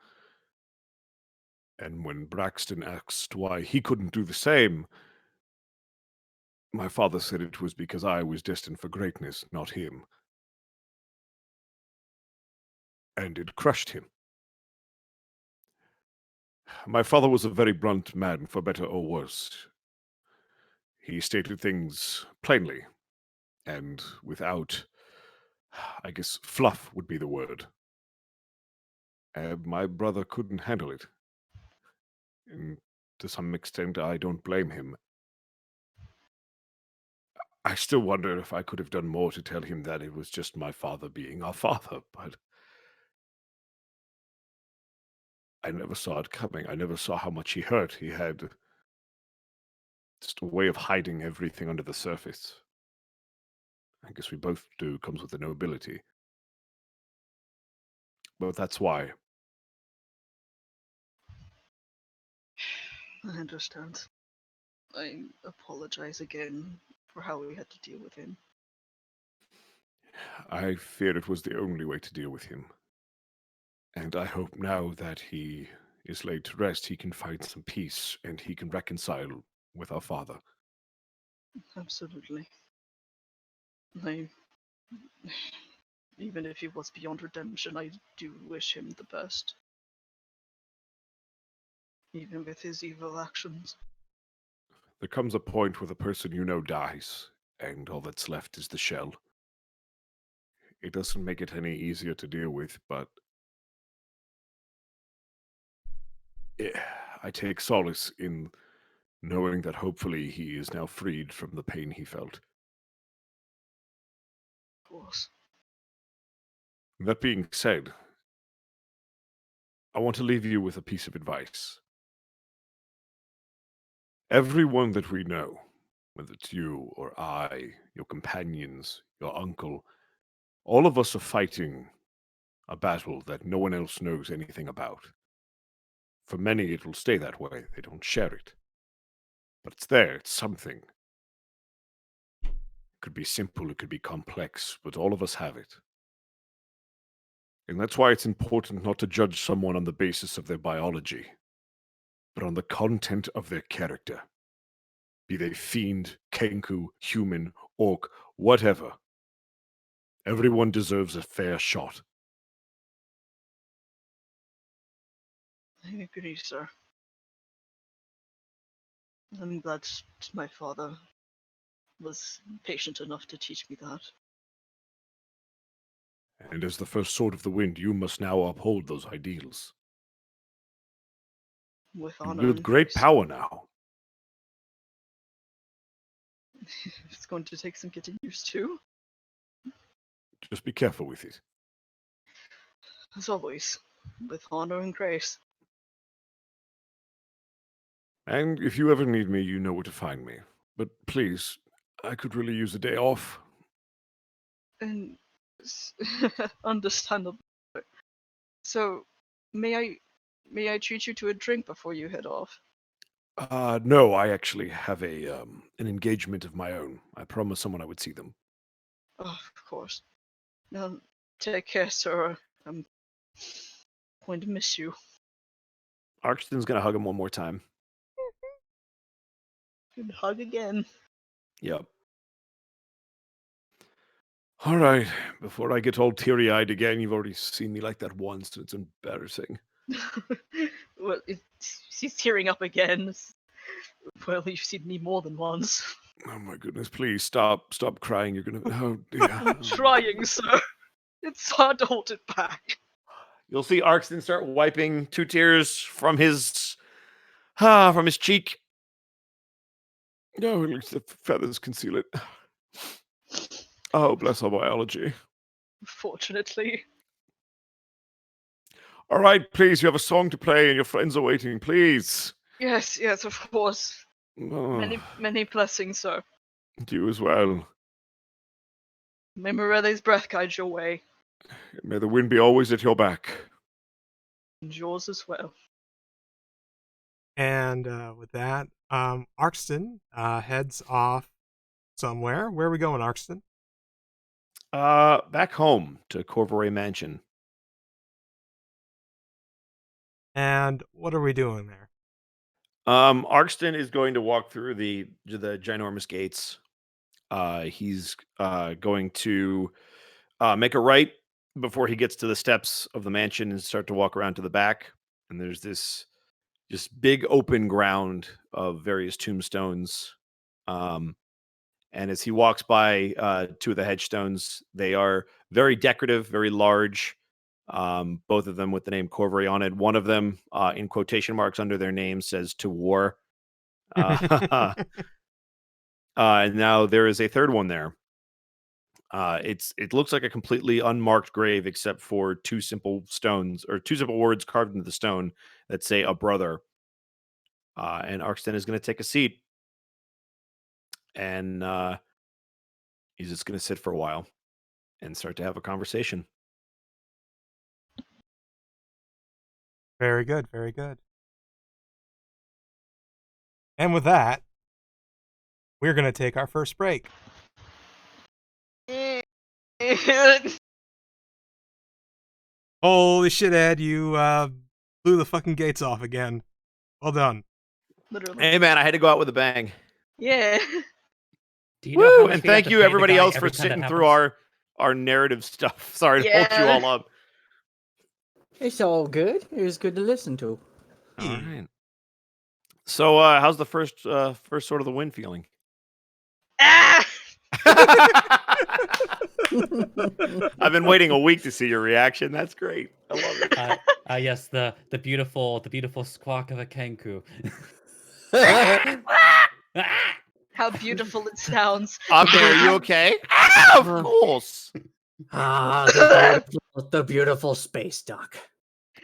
And when Braxton asked why he couldn't do the same, my father said it was because I was destined for greatness, not him. And it crushed him. My father was a very blunt man, for better or worse. He stated things plainly, and without, I guess, fluff would be the word. And my brother couldn't handle it. And to some extent, I don't blame him. I still wonder if I could have done more to tell him that it was just my father being our father, but I never saw it coming. I never saw how much he hurt. He had just a way of hiding everything under the surface. I guess we both do, comes with the nobility. But that's why.
I understand. I apologize again for how we had to deal with him.
I fear it was the only way to deal with him. And I hope now that he is laid to rest, he can find some peace and he can reconcile with our father.
Absolutely. I Even if he was beyond redemption, I do wish him the best. Even with his evil actions.
There comes a point where the person you know dies, and all that's left is the shell. It doesn't make it any easier to deal with, but I take solace in knowing that hopefully he is now freed from the pain he felt.
Of course.
That being said, I want to leave you with a piece of advice. Everyone that we know, whether it's you or I, your companions, your uncle, all of us are fighting a battle that no one else knows anything about. For many, it will stay that way. They don't share it. But it's there. It's something. It could be simple. It could be complex. But all of us have it. And that's why it's important not to judge someone on the basis of their biology, but on the content of their character. Be they fiend, kenku, human, orc, whatever. Everyone deserves a fair shot.
I agree, sir. I'm glad my father was patient enough to teach me that.
And as the first sword of the wind, you must now uphold those ideals.
With
You
honor
wield
and
great
grace.
power now.
It's going to take some getting used to.
Just be careful with it.
As always, with honor and grace.
And if you ever need me, you know where to find me. But please, I could really use a day off.
And understandable. So, may I treat you to a drink before you head off?
No, I actually have an engagement of my own. I promised someone I would see them.
Oh, of course. Now, take care, sir. I'm going to miss you.
Arkston's gonna hug him one more time.
Good hug again.
Yep. All right. Before I get all teary-eyed again, you've already seen me like that once, and it's embarrassing.
Well, he's tearing up again. Well, you've seen me more than once.
Oh my goodness! Please stop crying. You're gonna. Oh dear.
I'm trying, sir. It's hard to hold it back.
You'll see Arkston start wiping 2 tears from his cheek. No, at least the feathers conceal it. Oh, bless our biology.
Fortunately.
All right, please, you have a song to play and your friends are waiting, please.
Yes, of course.
Oh,
Many blessings, sir.
to you as well.
May Morelle's breath guide your way.
May the wind be always at your back.
And yours as well.
And with that, Arkston heads off somewhere. Where are we going, Arkston?
Back home to Corvoray Mansion.
And what are we doing there?
Arkston is going to walk through the ginormous gates. He's going to make a right before he gets to the steps of the mansion and start to walk around to the back. And there's this just big open ground of various tombstones. And as he walks by 2 of the headstones, they are very decorative, very large. Both of them with the name Corvoray on it. One of them, in quotation marks under their name, says "to war." And now there is a third one there. It looks like a completely unmarked grave, except for 2 simple stones or 2 simple words carved into the stone that say "a brother." And Arkston is going to take a seat, and he's just going to sit for a while and start to have a conversation.
Very good, very good. And with that, we're going to take our first break. Holy shit, Ed, you blew the fucking gates off again. Well done.
Literally.
Hey man, I had to go out with a bang.
Yeah.
Do you know how
Woo!
much
And
we have
thank
to
you
pay the
everybody
guy
else
every
for
time that
sitting through
happens?
our narrative stuff. Sorry to hold you
Yeah.
all up.
It's all good. It was good to listen to.
All right. So, how's the first sort of the win feeling?
Ah!
I've been waiting a week to see your reaction. That's great. I love it.
Yes, the beautiful squawk of a kenku.
How beautiful it sounds.
Abner, are you okay? Ah, of course.
The beautiful space duck.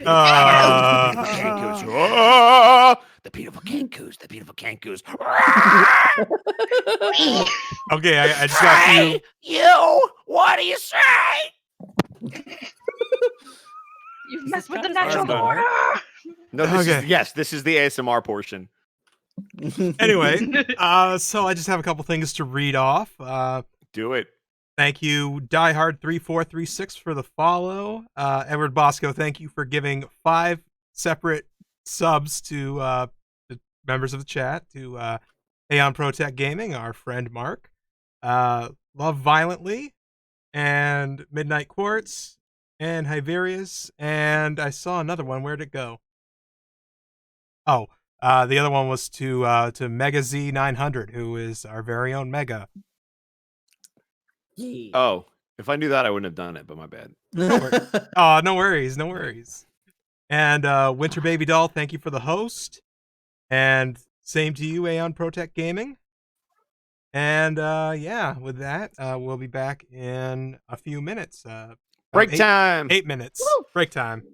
Kenkus. Oh, the beautiful Kenkus. The beautiful Kenkus.
Okay, I just got to.
You, what do you say?
You've
This
messed
is
with the
kind of
natural
ASMR.
order.
No, this
Okay.
is yes, this is the ASMR portion.
Anyway, so I just have a couple things to read off.
Do it.
Thank you, Diehard3436 for the follow. Edward Bosco, thank you for giving 5 separate subs to the members of the chat, to Aeon Protect Gaming, our friend Mark, Love Violently, and Midnight Quartz, and Hiverius, and I saw another one. Where'd it go? Oh, the other one was to Mega Z900, who is our very own Mega.
Oh, if I knew that, I wouldn't have done it. But my bad.
Oh, no worries, no worries. And Winter Baby Doll, thank you for the host. And same to you, Aeon Protect Gaming. And yeah, with that, we'll be back in a few minutes.
Break time.
8 minutes.
Woo!
Break time.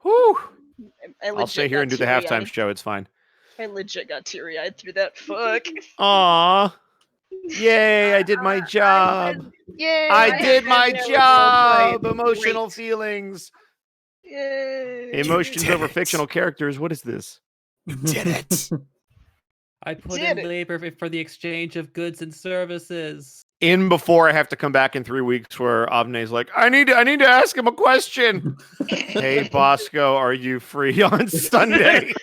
Whoo!
I
I'll stay here and do the halftime show. It's fine.
I legit got teary-eyed through that. Fuck.
Aw. Yay, I did my job.
Yay!
I did my job.
Great.
Emotional feelings.
Yay!
Emotions
did
over
it.
fictional characters. What is this?
You did it.
I put
Did
in
it.
labor for the exchange of goods and services.
In before I have to come back in 3 weeks where Avne's like, I need to ask him a question. Hey Bosco, are you free on Sunday?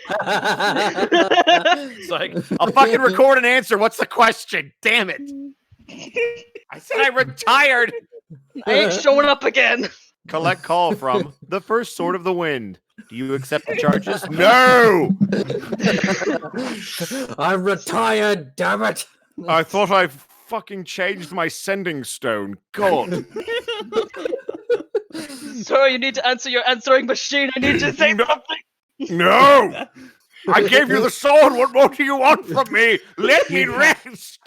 It's like, I'll fucking record an answer. What's the question? Damn it. I said I retired.
I ain't showing up again.
Collect call from the first sword of the wind. Do you accept the charges? No.
I'm retired, damn it.
I thought I fucking changed my sending stone. God.
Sir, you need to answer your answering machine. I need to say
No.
something.
No. I gave you the sword. What more do you want from me? Let me rest.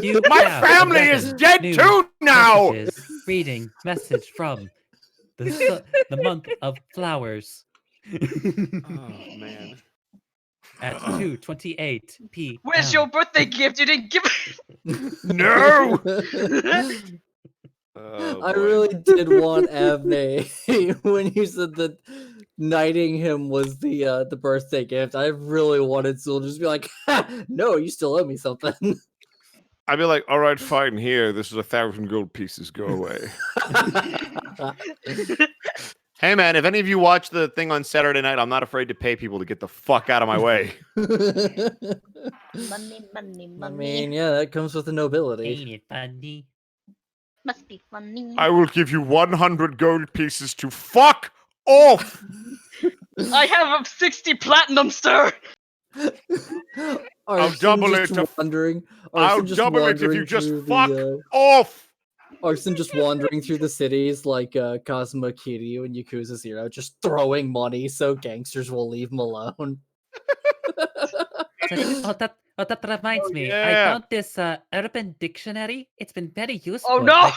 You
My
have
family
11
is dead
new
too now.
messages. Reading message from the month of flowers
Oh man.
at 2:28 p.m.
Where's your birthday gift? You didn't give
No.
it.
Oh,
I
boy.
really did want Avne when you said that knighting him was the birthday gift. I really wanted Zul to just be like, ha, no, you still owe me something.
I'd be like, all right, fine. Here, this is 1,000 gold pieces. Go away. Hey, man, if any of you watch the thing on Saturday night, I'm not afraid to pay people to get the fuck out of my way.
Money, money,
I
money.
mean, yeah, that comes with the nobility.
Ain't it funny?
Must be funny.
I will give you 100 gold pieces to fuck off.
I have 60 platinum, sir.
I'll double it to
Wandering.
I'll
Arson just
double it if
wandering
you just
through
fuck
the,
off.
Arson just wandering through the cities like Kazuma Kiryu and Yakuza 0, just throwing money so gangsters will leave him alone.
That reminds me. I
yeah.
found this urban dictionary. It's been very useful.
Oh, no!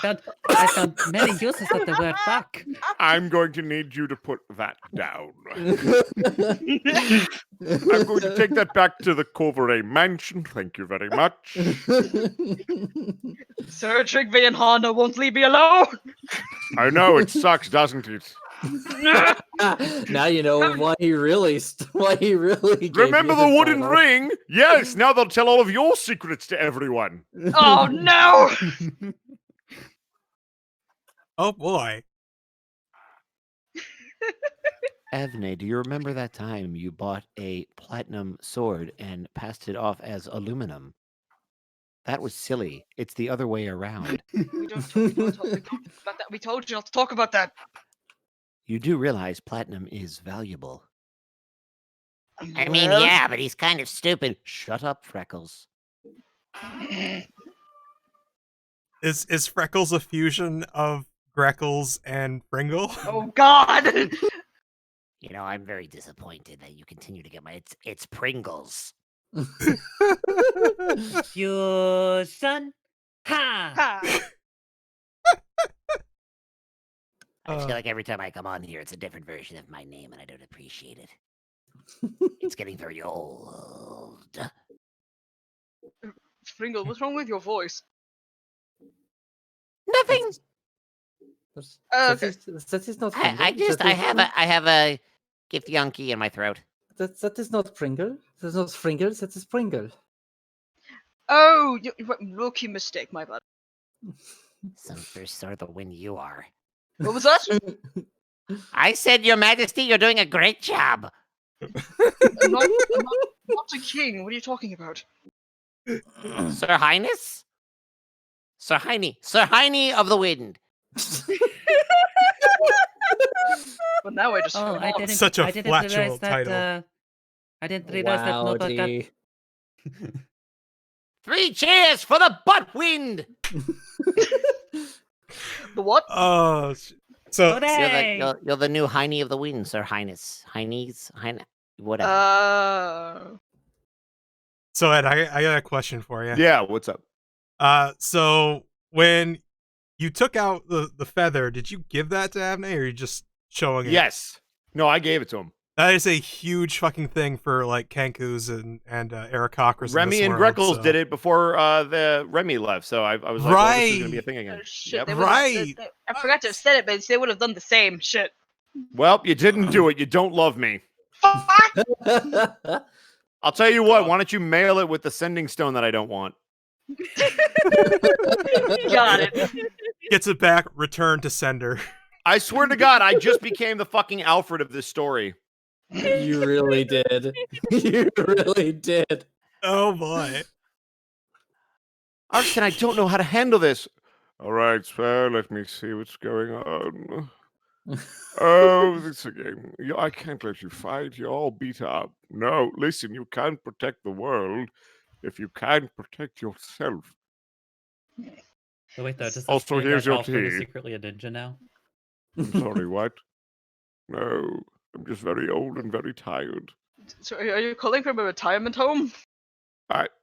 I found many uses of the word fuck.
I'm going to need you to put that down. I'm going to take that back to the Corveret mansion. Thank you very much.
Sir, Trigve and Honda won't leave me alone.
I know, it sucks, doesn't it?
Now you know why he really gave
Remember
you
the wooden
title.
ring? Yes, now they'll tell all of your secrets to everyone.
Oh, no!
Oh boy.
Avne, do you remember that time you bought a platinum sword and passed it off as aluminum? That was silly. It's the other way around.
We don't talk about that. We told you not to talk about that.
You do realize platinum is valuable.
I mean,
Well,
yeah, but he's kind of stupid.
Shut up, Freckles.
Is Freckles a fusion of Greckles and Pringle?
Oh God!
You know, I'm very disappointed that you continue to get my. It's Pringles.
Fusion. Ha!
Ha!
I
Uh.
feel like every time I come on here, it's a different version of my name, and I don't appreciate it. It's getting very old.
Pringle, what's wrong with your voice?
Nothing.
Okay.
That is not
I
Pringle.
I have a gift yonky in my throat.
That is not Pringle. That is not Pringle. That is Pringle.
Oh, rookie mistake, my bad.
Some first sort of the win you are.
What was that?
I said, Your Majesty, you're doing a great job.
I'm not a king. What are you talking about?
Sir Highness? Sir Heine of the Wind.
But now I just.
Oh,
heard
I
off.
didn't.
Such a
I didn't realize
flatulent
that.
title.
I didn't realize that Nova got.
Wowdy.
3 cheers for the butt wind.
The what?
Oh, so
Hooray!
You're the new Heine of the Wind, Sir Highness. Heine, whatever.
so Ed, I got a question for you.
Yeah, what's up?
So when you took out the feather, did you give that to Abney, or are you just showing it?
Yes. No, I gave it to him.
That is a huge fucking thing for like Kenkus and Aarakocras.
Remy and Greckles did it before the Remy left, so I was like, well, this is gonna be a thing again.
Shit,
Yep.
they would've-
Right.
I forgot to have said it, but they would have done the same shit.
Well, you didn't do it. You don't love me.
Fuck!
I'll tell you what. Why don't you mail it with the sending stone that I don't want?
Got it.
Gets it back, return to sender.
I swear to God, I just became the fucking Alfred of this story.
You really did. You really did.
Oh boy.
Arston, I don't know how to handle this. All right, sir, let me see what's going on. Oh, this again. I can't let you fight. You're all beat up. No, listen, you can't protect the world if you can't protect yourself.
So wait, though, does this
Also,
mean
here's
that
your
Alfred is
tea.
secretly a ninja now?
I'm sorry, what? No, I'm just very old and very tired.
So, are you calling from a retirement home?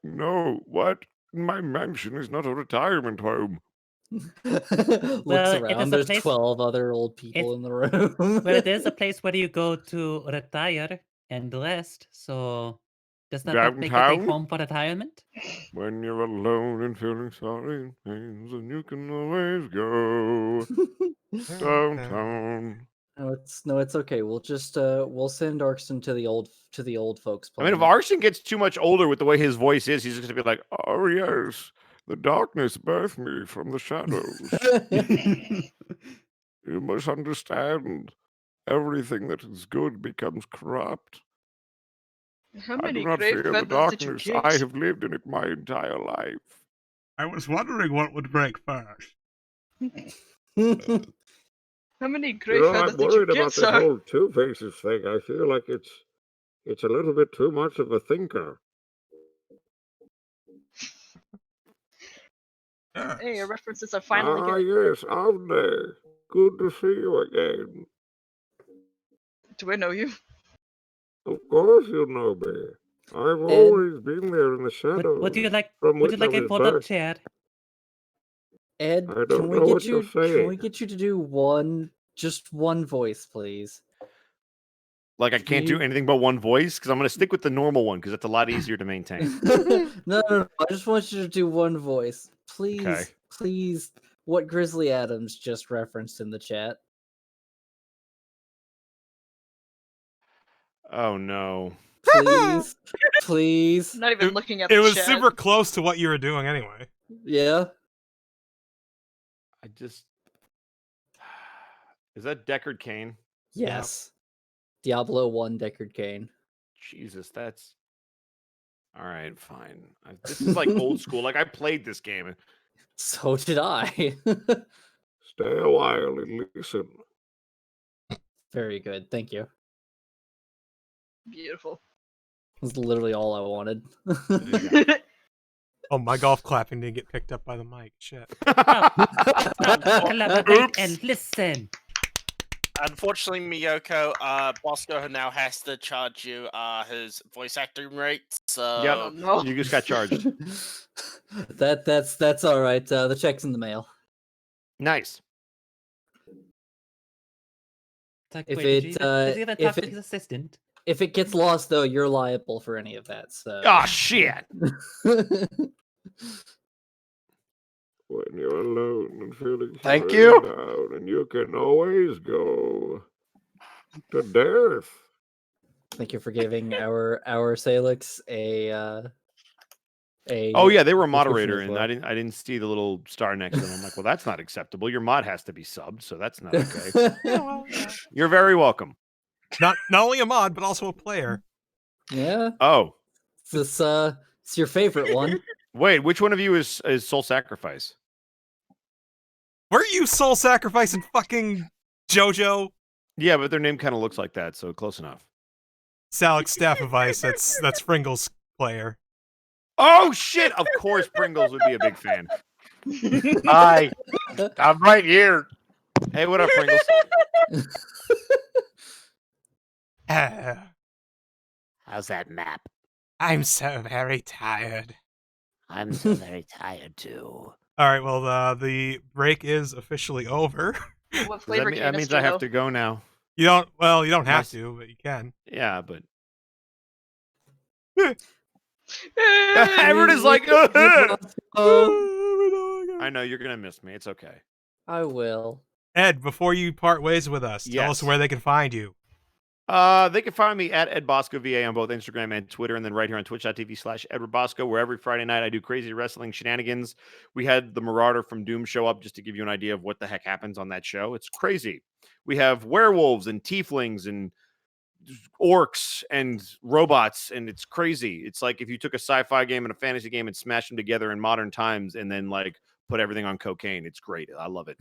No, what? My mansion is not a retirement home.
Looks
Well, it
around.
is a
There's
place-
12 other old people
It's-
in the room.
Well, it is a place where you go to retire and rest. So does that not make it a
Downtown?
home for retirement?
When you're alone and feeling sorry and pains, and you can always go downtown.
No, it's okay. We'll just we'll send Arkston to the old folks.
I mean, if
planet.
Arston gets too much older with the way his voice is, he's just gonna be like, "Oh yes, the darkness birthed me from the shadows. You must understand, everything that is good becomes corrupt.
How
I
many
do not
grave
fear the
feathers did you
darkness.
get?
I have lived in it my entire life."
I was wondering what would break first.
How many grave feathers did you get, sir?
whole Two Faces thing. I feel like it's a little bit too much of a thinker.
Hey, your references are finally getting.
yes, Avne. Good to see you again.
Do I know you?
Of course you know me. I've
always
been there in the shadows.
Would you like?
from
Would you
which I
like a
was
fold-up
birthed.
chair?
Ed,
I don't
can we
know
get
what
you?
you're
Can we
saying.
get you to do just one voice, please?
Like I can't do
You-
anything but one voice because I'm going to stick with the normal one because it's a lot easier to maintain.
No. I just want you to do one voice, please.
Okay.
Please, what Grizzly Adams just referenced in the chat.
Oh no.
Please, please.
Not even looking at
It
the
was
chat.
super close to what you were doing anyway.
Yeah.
I just. Is that Deckard Cain?
Yes. Diablo 1 Deckard Cain.
Jesus, that's. All right, fine. This is like old school. Like I played this game.
So did I.
Stay a while and listen.
Very good. Thank you.
Beautiful.
That's literally all I wanted.
Oh, my golf clapping didn't get picked up by the mic. Shit.
Collaborate and listen.
Unfortunately, Miyoko, Bosco now has to charge you his voice acting rates. So
Yep.
no.
You just got charged.
That's all right. The check's in the mail.
Nice.
It's like,
If
wait,
it,
does he ever
if
talk to
it-
his assistant?
If it gets lost, though, you're liable for any of that. So.
Oh shit.
When you're alone and feeling
Thank
very
you.
down, and you can always go to death.
Thank you for giving our Salix a.
Oh yeah, they were a
description
moderator,
as
and
well.
I didn't see the little star next to them. I'm like, well, that's not acceptable. Your mod has to be subbed, so that's not okay.
Yeah, well, yeah.
You're very welcome.
Not only a mod, but also a player.
Yeah,
Oh,
it's your favorite one.
wait, which one of you is Soul Sacrifice?
Were you soul sacrificing fucking JoJo?
Yeah, but their name kind of looks like that, so close enough.
Salix Staff of Ice. That's Fringle's player.
Oh shit! Of course, Pringles would be a big fan.
Hi. I'm right here.
Hey, what up, Pringles?
How's that map?
I'm so very tired.
I'm so very tired too.
All right, well, the break is officially over.
What
That,
flavor
that
canister,
means I have
though?
to go now.
You don't have
Nice.
to, but you can.
Yeah, but
Eh,
everyone is like,
Oh,
I know you're gonna miss me. It's okay.
I will.
Ed, before you part ways with us, tell us
Yes.
where they can find you.
They can find me at EdBoscoVA on both Instagram and Twitter, and then right here on twitch.tv/EdwardBosco, where every Friday night I do crazy wrestling shenanigans. We had the Marauder from Doom show up just to give you an idea of what the heck happens on that show. It's crazy. We have werewolves and tieflings and orcs and robots, and it's crazy. It's like if you took a sci-fi game and a fantasy game and smashed them together in modern times and then like put everything on cocaine. It's great. I love it.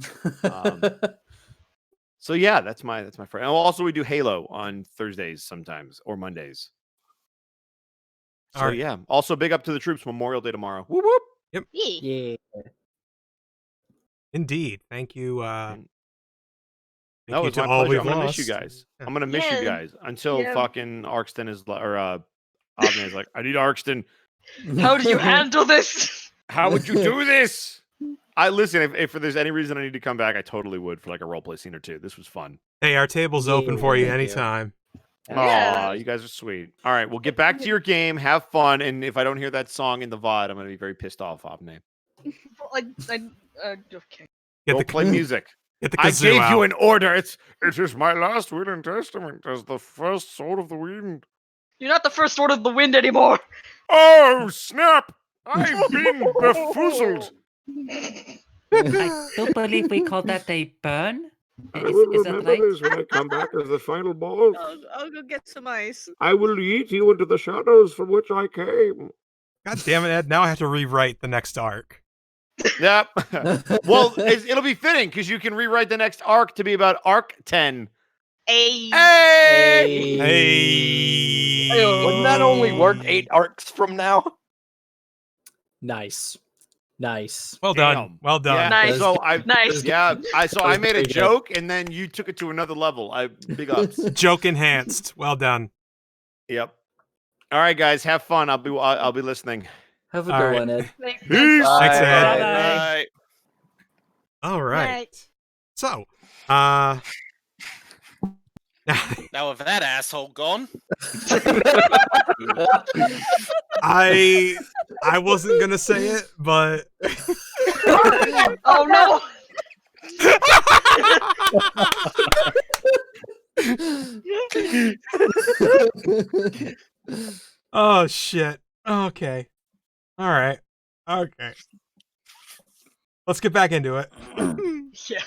So yeah, that's my friend. And also we do Halo on Thursdays sometimes or Mondays. So
All right.
yeah. Also big up to the troops. Memorial Day tomorrow. Whoop whoop.
yeah.
Yeah.
Indeed. Thank you.
And-
Thank
No,
you
it's
to
my
all
pleasure.
we've
I'm gonna miss you
lost.
guys.
Yeah.
I'm gonna miss you
Yeah.
guys until
Yeah.
fucking Arkston is or Avne is like, I need Arkston.
How do you handle this?
How would you do this? I listen. If there's any reason I need to come back, I totally would for like a roleplay scene or two. This was fun.
Hey, our table's open
Yeah,
for you
thank you.
anytime.
Yeah.
Aw, you guys are sweet. All right, well, get back to your game. Have fun. And if I don't hear that song in the VOD, I'm going to be very pissed off, Avne.
Okay.
Get
Go
the
play music.
Get the
I
kazoo
gave
out.
you an order. It is my last will and testament as the first sword of the wind.
You're not the first sword of the wind anymore.
Oh, snap! I've been befuzzled.
I don't believe we call that a burn.
I will
Is that
remember
right?
this when I come back as the final boss.
I'll go get some ice.
I will lead you into the shadows from which I came.
God damn it, Ed! Now I have to rewrite the next arc.
Yep. Well, it'll be fitting because you can rewrite the next arc to be about Arc 10.
Hey.
Hey!
Hey.
Wouldn't that only work 8 arcs from now?
Nice.
Well done.
Damn.
Well done.
Yeah,
Nice.
So
Nice.
I made a
very good.
joke and then you took it to another level. Big ups.
Joke enhanced. Well done.
Yep. All right, guys, have fun. I'll be listening.
Have a
All
good
right.
one, Ed.
Thanks.
Peace.
Bye.
Thanks, Ed.
Bye-bye.
All right.
Right.
So,
Now with that asshole gone,
I wasn't gonna say it, but
Oh no.
oh shit. Okay. All right. Okay. Let's get back into it.
Yeah.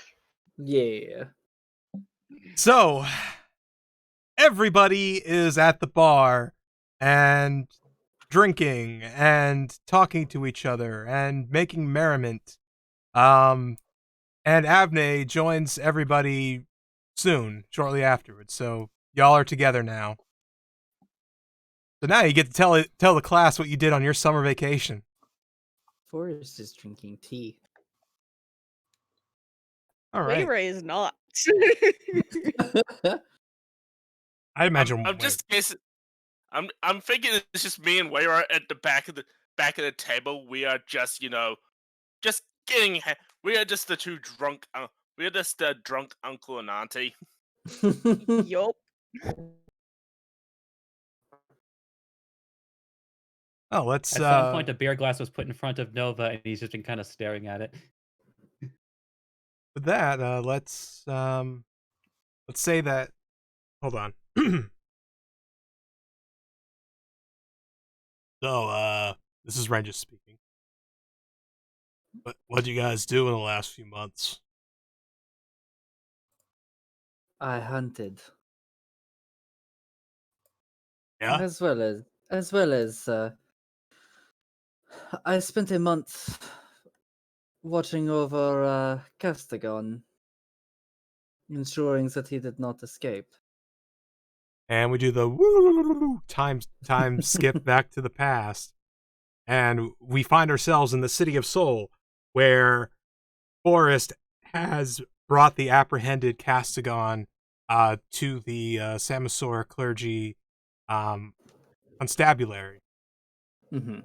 Yeah.
So, everybody is at the bar, and drinking and talking to each other and making merriment. And Avne joins everybody soon, shortly afterwards. So y'all are together now. So now you get to tell the class what you did on your summer vacation.
Forrest is drinking tea.
All right.
Wayray is not.
I imagine.
I'm just guessing. I'm thinking it's just me and Wayra at the back of the table. We are just just getting. We are just the two drunk. We are just the drunk uncle and auntie.
Yup.
Oh, let's.
At some point, a beer glass was put in front of Nova, and he's just been kind of staring at it.
With that, let's say that. Hold on. So, this is Regis speaking. What do you guys do in the last few months?
I hunted.
Yeah.
As well as I spent a month watching over Castigon, ensuring that he did not escape.
And we do the woo time skip back to the past, and we find ourselves in the city of Seoul, where Forrest has brought the apprehended Castigon to the Samosaur clergy constabulary,
Mm-hmm.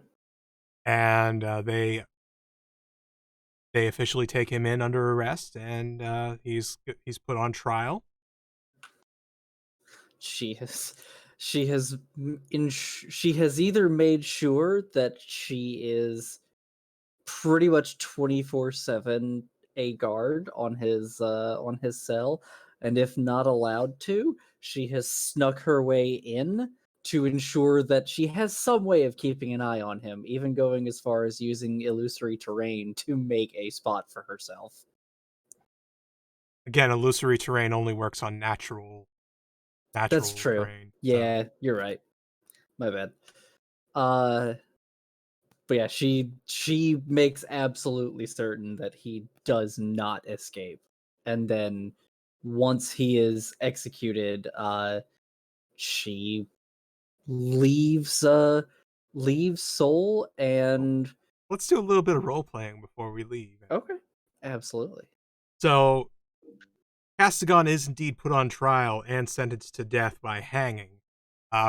and they officially take him in under arrest, and he's put on trial.
She has either made sure that she is pretty much 24/7 a guard on his cell, and if not allowed to, she has snuck her way in to ensure that she has some way of keeping an eye on him, even going as far as using illusory terrain to make a spot for herself.
Again, illusory terrain only works on natural
That's true.
terrain.
Yeah, you're right. My bad. But yeah, she makes absolutely certain that he does not escape. And then once he is executed, she leaves Seoul and
Let's do a little bit of role playing before we leave.
okay. Absolutely.
So Castigon is indeed put on trial and sentenced to death by hanging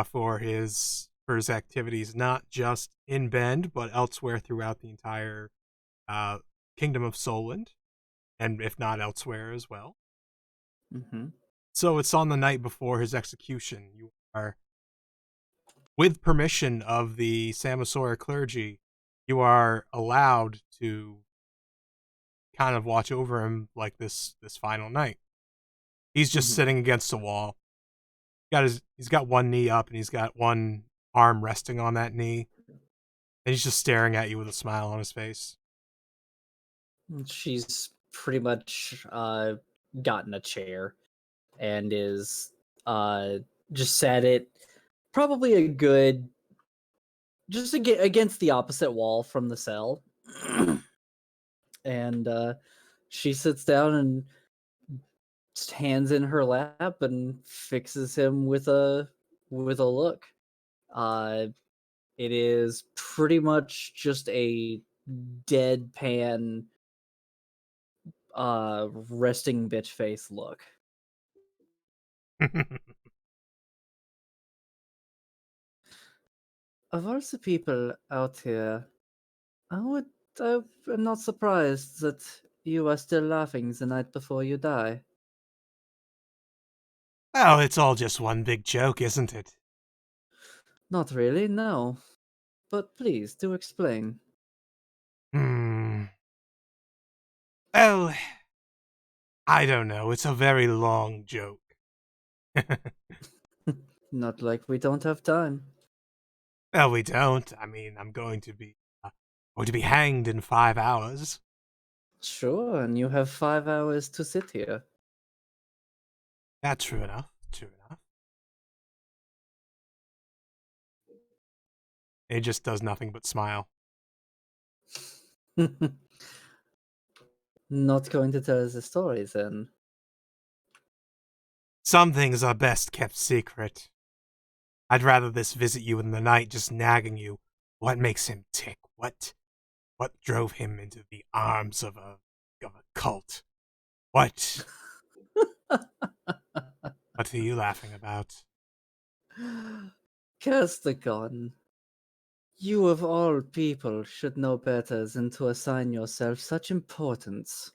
for his activities, not just in Bend, but elsewhere throughout the entire kingdom of Solent, and if not elsewhere as well.
Mm-hmm.
So it's on the night before his execution. You are, with permission of the Samosaur clergy, you are allowed to kind of watch over him like this final night. He's just sitting against a wall. He's got one knee up and he's got one arm resting on that knee. And he's just staring at you with a smile on his face.
She's pretty much gotten a chair and is just sat it probably a good just against the opposite wall from the cell. And she sits down and hands in her lap and fixes him with a look. It is pretty much just a deadpan resting bitch face look. Of all the people out here, I'm not surprised that you are still laughing the night before you die.
Oh, it's all just one big joke, isn't it?
Not really, no. But please, do explain.
Well, I don't know. It's a very long joke.
Not like we don't have time.
Well, we don't. I mean, I'm going to be hanged in 5 hours.
Sure, and you have 5 hours to sit here.
That's true enough. True enough. It just does nothing but smile.
Not going to tell us the stories then.
Some things are best kept secret. I'd rather this visit you in the night, just nagging you. What makes him tick? What drove him into the arms of a cult? What are you laughing about?
Castigon, you of all people should know better than to assign yourself such importance.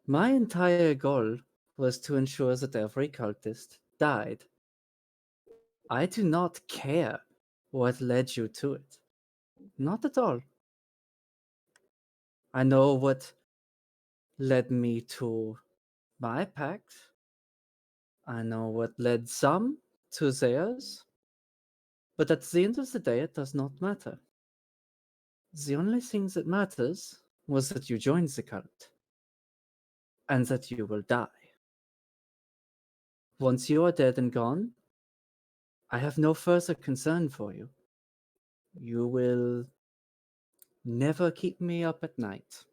My entire goal was to ensure that every cultist died. I do not care what led you to it. Not at all. I know what led me to my pact. I know what led some to theirs. But at the end of the day, it does not matter. The only thing that matters was that you joined the cult. And that you will die. Once you are dead and gone, I have no further concern for you. You will never keep me up at night.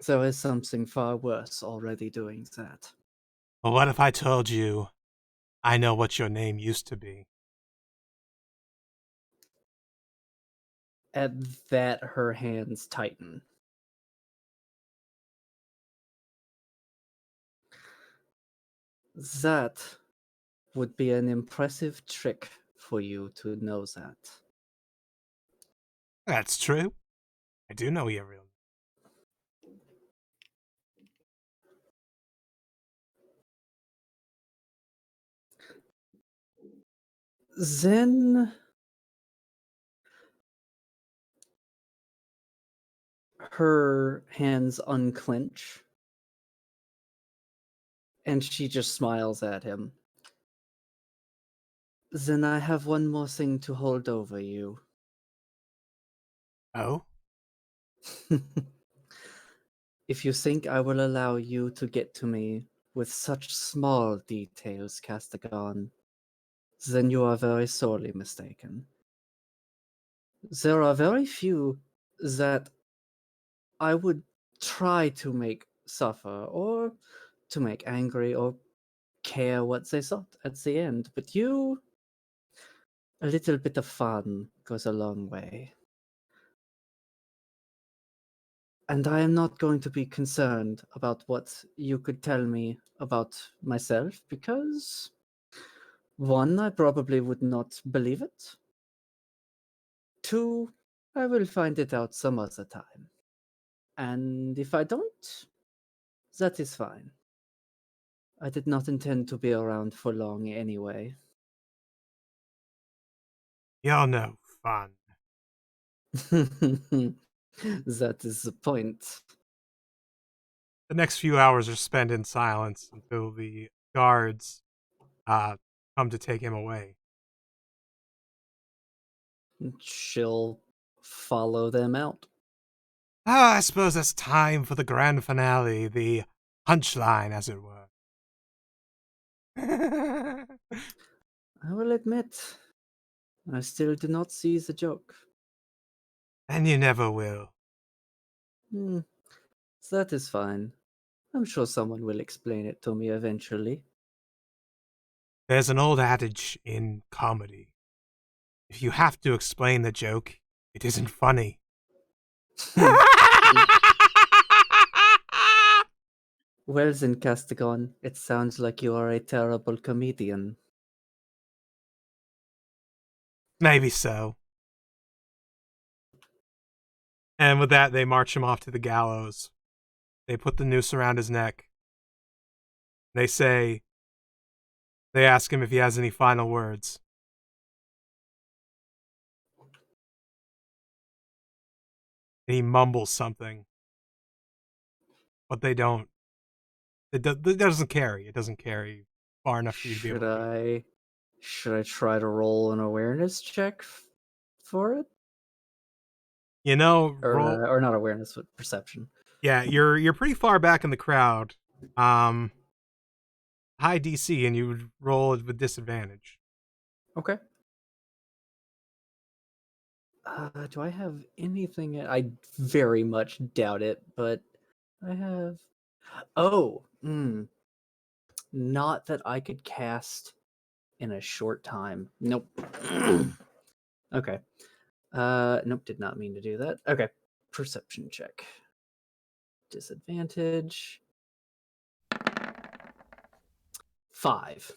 There is something far worse already doing that.
Well, what if I told you I know what your name used to be?
At that, her hands tighten. That would be an impressive trick for you to know that.
That's true. I do know your real name.
Then her hands unclench and she just smiles at him. Then I have one more thing to hold over you.
Oh?
If you think I will allow you to get to me with such small details, Castigon, then you are very sorely mistaken. There are very few that I would try to make suffer, or to make angry, or care what they thought at the end, but you, a little bit of fun goes a long way. And I am not going to be concerned about what you could tell me about myself, because one, I probably would not believe it. Two, I will find it out some other time. And if I don't, that is fine. I did not intend to be around for long anyway.
You're no fun.
That is the point.
The next few hours are spent in silence until the guards come to take him away.
She'll follow them out.
I suppose it's time for the grand finale, the punchline, as it were.
I will admit, I still do not see the joke.
And you never will.
That is fine. I'm sure someone will explain it to me eventually.
There's an old adage in comedy. If you have to explain the joke, it isn't funny.
Well then, Castigon, it sounds like you are a terrible comedian.
Maybe so. And with that, they march him off to the gallows. They put the noose around his neck. They ask him if he has any final words. And he mumbles something. But they don't. It doesn't carry. It doesn't carry far enough for you to be able to.
Should I try to roll an awareness check for it?
You know,
Or not awareness, but perception.
Yeah, you're pretty far back in the crowd. High DC, and you would roll it with disadvantage.
Okay. Do I have anything? I very much doubt it, but I have. Oh, not that I could cast in a short time. Nope. Okay. Nope, did not mean to do that. Okay. Perception check. Disadvantage. 5.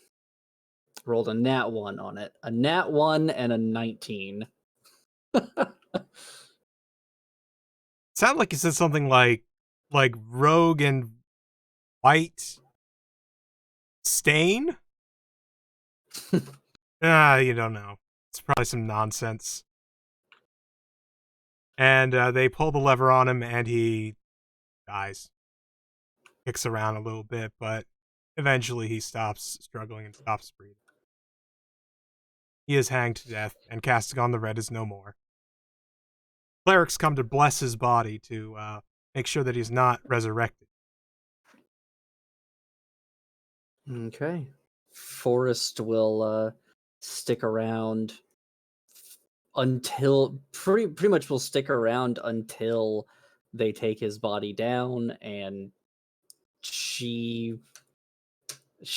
Rolled a nat 1 on it. A nat 1 and a 19.
Sounded like you said something like rogue and white stain? You don't know. It's probably some nonsense. And they pull the lever on him, and he dies. Kicks around a little bit, but eventually he stops struggling and stops breathing. He is hanged to death, and Castigon the Red is no more. Clerics come to bless his body to make sure that he's not resurrected.
Okay. Forrest will stick around until pretty much will stick around until they take his body down, and she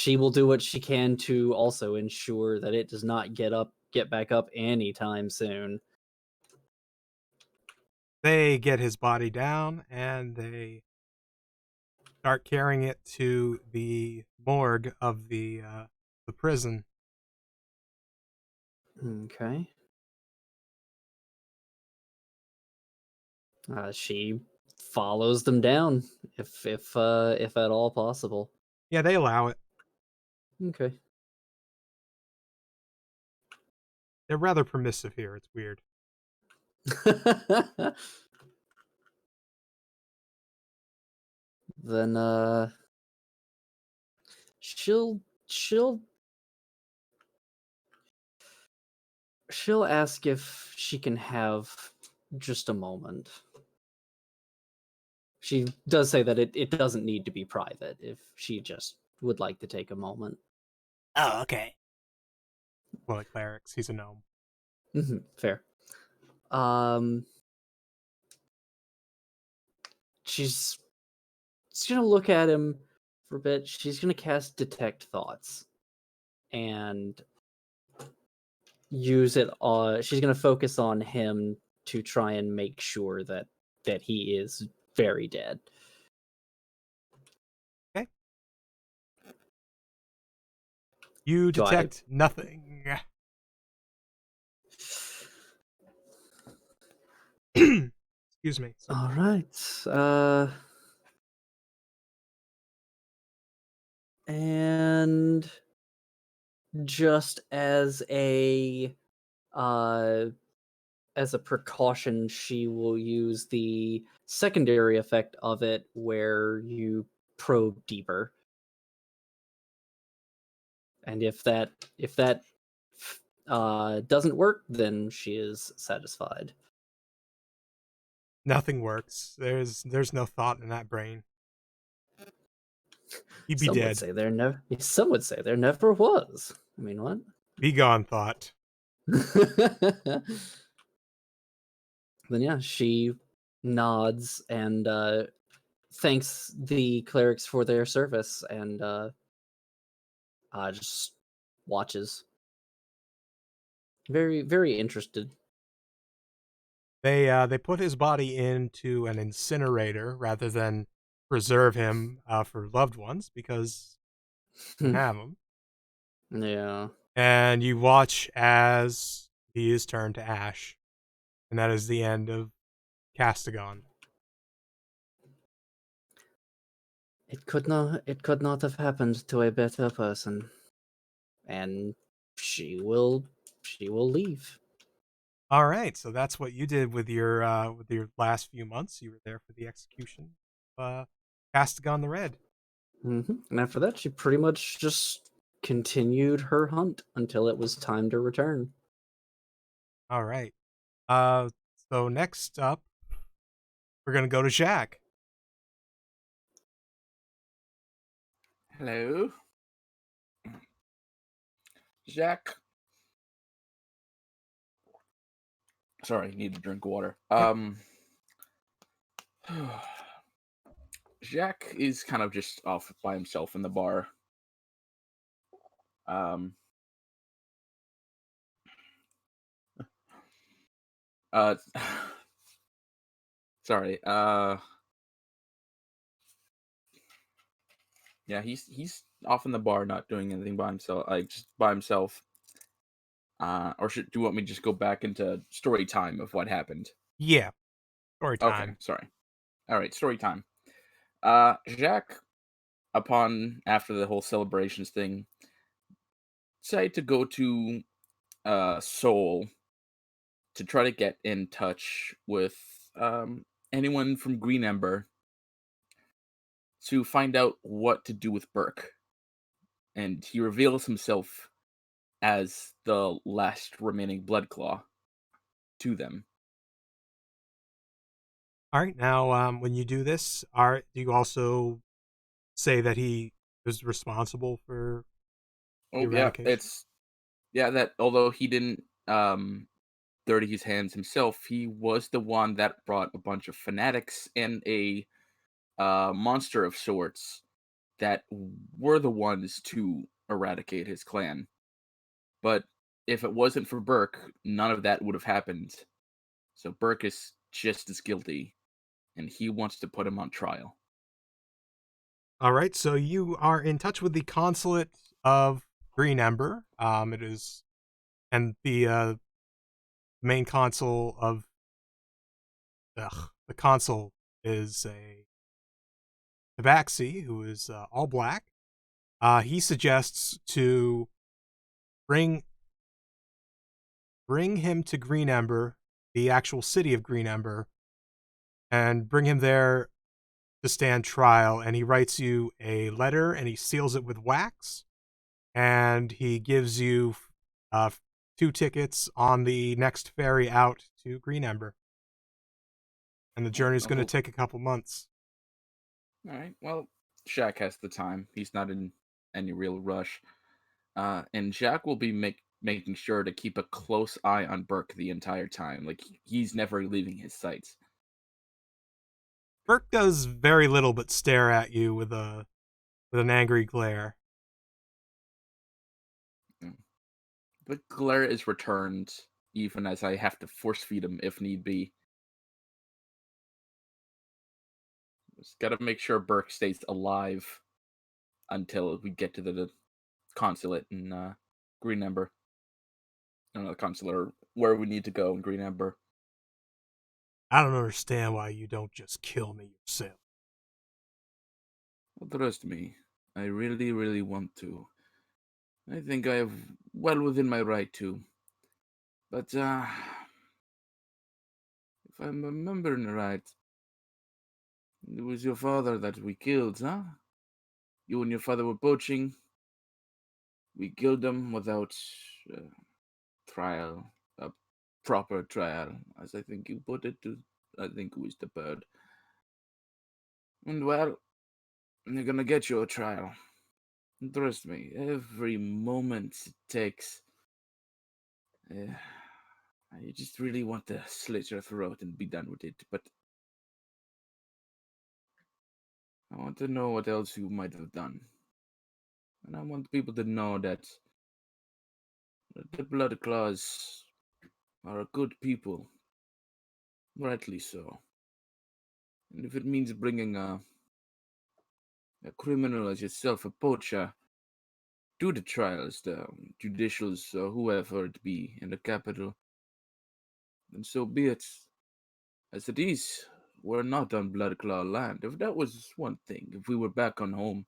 will do what she can to also ensure that it does not get back up anytime soon.
They get his body down, and they start carrying it to the morgue of the prison.
Okay. She follows them down if at all possible.
Yeah, they allow it.
Okay.
They're rather permissive here. It's weird.
Then she'll ask if she can have just a moment. She does say that it doesn't need to be private if she just would like to take a moment.
Oh, okay.
Well, like clerics, he's a gnome.
Fair. She's gonna look at him for a bit. She's gonna cast Detect Thoughts and use it on. She's gonna focus on him to try and make sure that he is very dead.
Okay. You detect nothing. Excuse me.
All right. And just as a precaution, she will use the secondary effect of it where you probe deeper. And if that doesn't work, then she is satisfied.
Nothing works. There's no thought in that brain. He'd be dead.
Some would say there never was. I mean, what?
Be gone, thought.
Then yeah, she nods and thanks the clerics for their service and just watches. Very, very interested.
They put his body into an incinerator rather than preserve him for loved ones because they have him.
Yeah.
And you watch as he is turned to ash. And that is the end of Castigon.
It could not have happened to a better person. And she will leave.
All right, so that's what you did with your last few months. You were there for the execution of Castigon the Red.
And after that, she pretty much just continued her hunt until it was time to return.
All right. So next up, we're gonna go to Jack.
Hello. Jacques Sorry, need to drink water. Jack is kind of just off by himself in the bar. Uh, sorry. Yeah, he's off in the bar, not doing anything by himself, like just by himself. Or do you want me to just go back into story time of what happened?
Yeah, story
Okay,
time.
sorry. All right, story time. Jacques, after the whole celebrations thing, decided to go to Seoul to try to get in touch with anyone from Green Ember to find out what to do with Burke. And he reveals himself as the last remaining Blood Claw to them.
All right, now when you do this, do you also say that he was responsible for the
Oh yeah,
eradication?
that although he didn't dirty his hands himself, he was the one that brought a bunch of fanatics and a monster of sorts that were the ones to eradicate his clan. But if it wasn't for Burke, none of that would have happened. So Burke is just as guilty, and he wants to put him on trial.
All right, so you are in touch with the consulate of Green Ember. It is, and the main consul of the consul is a Tabaxi who is all black. He suggests to bring him to Green Ember, the actual city of Green Ember, and bring him there to stand trial. And he writes you a letter and he seals it with wax, and he gives you 2 tickets on the next ferry out to Green Ember. And the journey's going to take a couple months.
All right. Well, Shaq has the time. He's not in any real rush. And Jack will be making sure to keep a close eye on Burke the entire time. Like, he's never leaving his sights.
Burke does very little but stare at you with an angry glare.
The glare is returned, even as I have to force feed him if need be. Just gotta make sure Burke stays alive until we get to the consulate in Green Ember. No, the consulate, or where we need to go in Green Ember.
I don't understand why you don't just kill me yourself.
Well, trust me, I really, really want to. I think I have well within my right to. But, if I'm remembering right, it was your father that we killed, huh? You and your father were poaching. We killed him without trial, a proper trial, as I think you put it. I think it was the bird. And well, you're gonna get your trial. And trust me, every moment it takes. I just really want to slit your throat and be done with it, but I want to know what else you might have done. And I want people to know that the Blood Claws are a good people. Rightly so. And if it means bringing a criminal as yourself, a poacher, to the trials, the judicials, or whoever it be in the capital, then so be it. As it is, we're not on Blood Claw land. If that was one thing, if we were back on home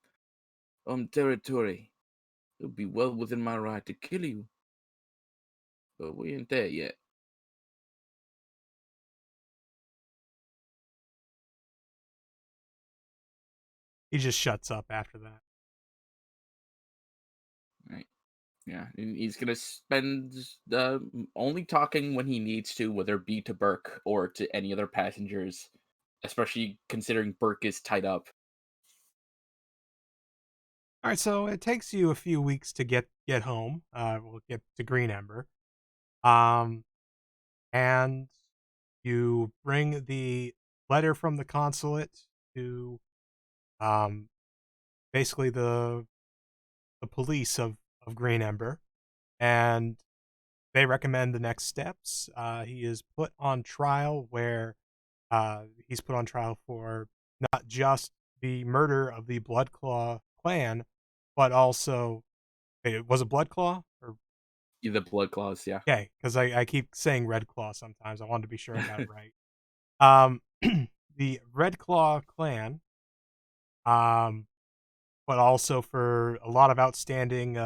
territory, it would be well within my right to kill you. But we ain't there yet.
He just shuts up after that.
Right. Yeah, and he's gonna spend only talking when he needs to, whether it be to Burke or to any other passengers, especially considering Burke is tied up.
All right, so it takes you a few weeks to get home. We'll get to Green Ember. and you bring the letter from the consulate to um, basically the police of Green Ember, and they recommend the next steps. He is put on trial where he's put on trial for not just the murder of the Bloodclaw clan, but also was it Bloodclaw or
The blood claws, yeah.
okay? Because I keep saying Red Claw sometimes. I wanted to be sure I got it right. The Red Claw clan, um, but also for a lot of outstanding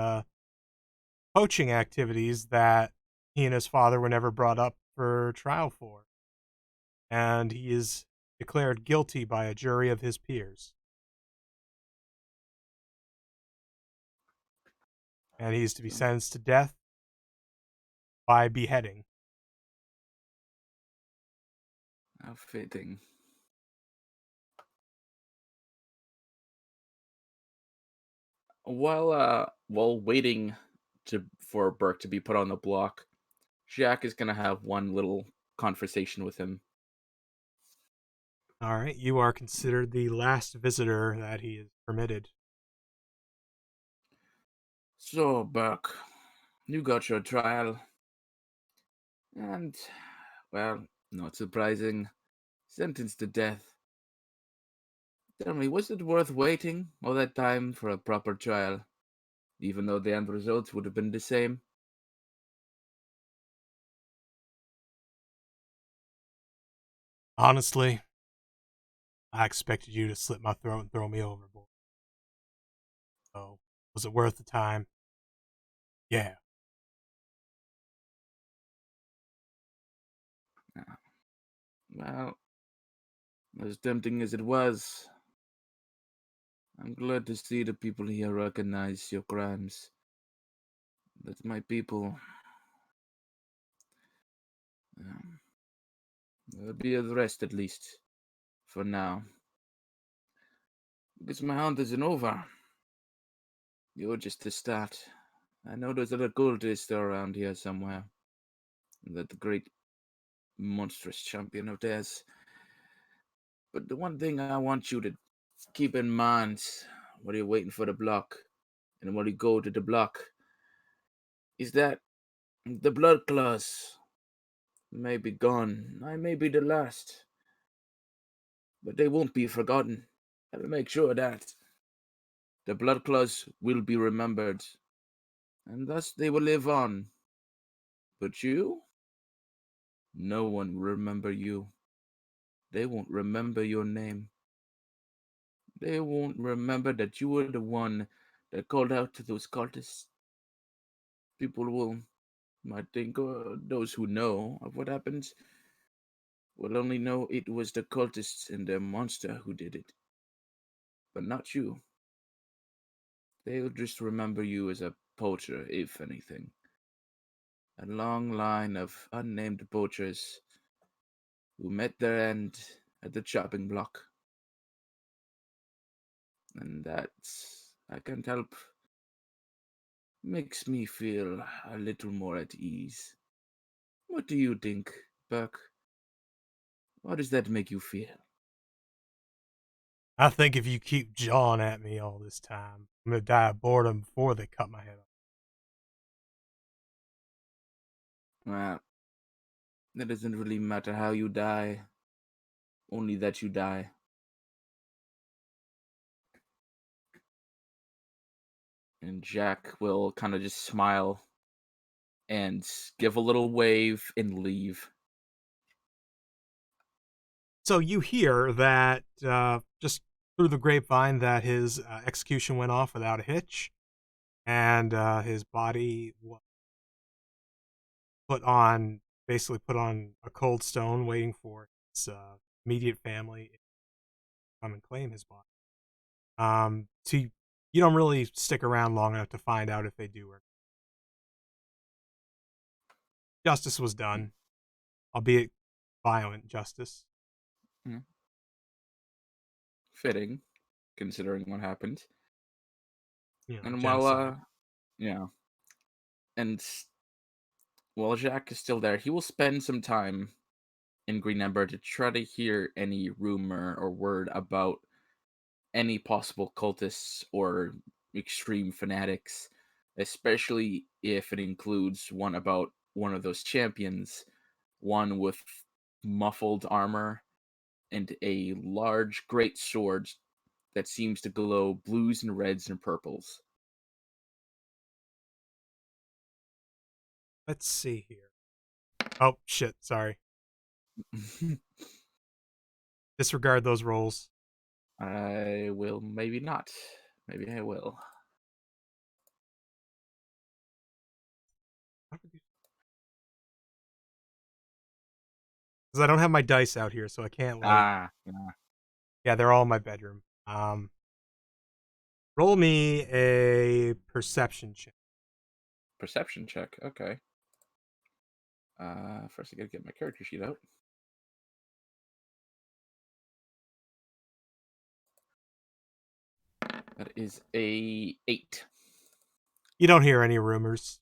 poaching activities that he and his father were never brought up for trial for, and he is declared guilty by a jury of his peers. And he is to be sentenced to death by beheading.
How fitting. While waiting for Burke to be put on the block, Jack is gonna have one little conversation with him.
All right, you are considered the last visitor that he is permitted.
So, Burke, you got your trial, and, well, not surprising, sentenced to death. Tell me, was it worth waiting all that time for a proper trial, even though the end results would have been the same?
Honestly, I expected you to slit my throat and throw me overboard. So, was it worth the time? Yeah.
Well, as tempting as it was, I'm glad to see the people here recognize your crimes. That my people will be at rest, at least for now. Because my hunt isn't over. You're just the start. I know there's other cultists around here somewhere. That the great monstrous champion of theirs. But the one thing I want you to keep in mind while you're waiting for the block, and when you go to the block, is that the blood claws may be gone. I may be the last, but they won't be forgotten. I will make sure that the blood claws will be remembered, and thus they will live on. But you, no one will remember you. They won't remember your name. They won't remember that you were the one that called out to those cultists. People might think, those who know of what happened will only know it was the cultists and their monster who did it. But not you. They'll just remember you as a poacher, if anything. A long line of unnamed poachers who met their end at the chopping block. And that, I can't help, makes me feel a little more at ease. What do you think, Buck? How does that make you feel?
I think if you keep jawing at me all this time, I'm gonna die of boredom before they cut my head off.
Well, it doesn't really matter how you die, only that you die. And Jack will kind of just smile and give a little wave and leave.
So you hear that just through the grapevine that his execution went off without a hitch, and his body was basically put on a cold stone, waiting for his immediate family to come and claim his body. So you don't really stick around long enough to find out if they do or not. Justice was done, albeit violent justice.
Fitting, considering what happened.
You know,
And
genocide.
yeah, and while Jack is still there, he will spend some time in Green Ember to try to hear any rumor or word about any possible cultists or extreme fanatics, especially if it includes one about one of those champions, one with muffled armor and a large great sword that seems to glow blues and reds and purples.
Let's see here. Oh, shit. Sorry. Disregard those rolls.
I will maybe not. Maybe I will.
Because I don't have my dice out here, so I can't, like...
Yeah.
Yeah, they're all in my bedroom. Roll me a perception check.
Perception check. Okay. First I gotta get my character sheet out. That is a 8.
You don't hear any rumors.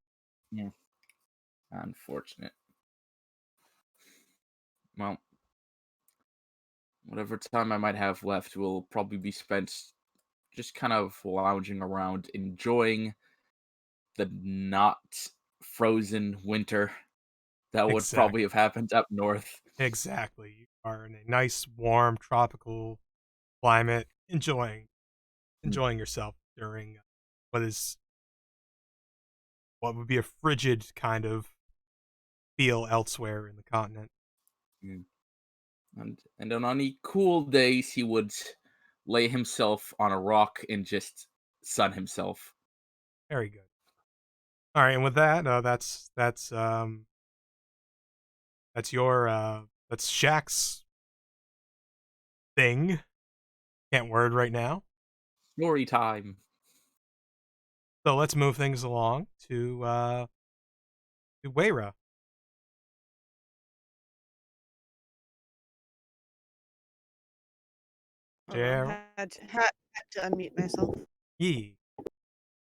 Yeah. Unfortunate. Well, whatever time I might have left will probably be spent just kind of lounging around, enjoying the not frozen winter that would probably have happened up north.
Exactly. You are in a nice, warm, tropical climate, enjoying yourself during what would be a frigid kind of feel elsewhere in the continent.
And on any cool days, he would lay himself on a rock and just sun himself.
Very good. All right, and with that, that's Shaq's thing. Can't word right now.
Story time.
So let's move things along to Weira. Jer-
Had to unmute myself.
Yee.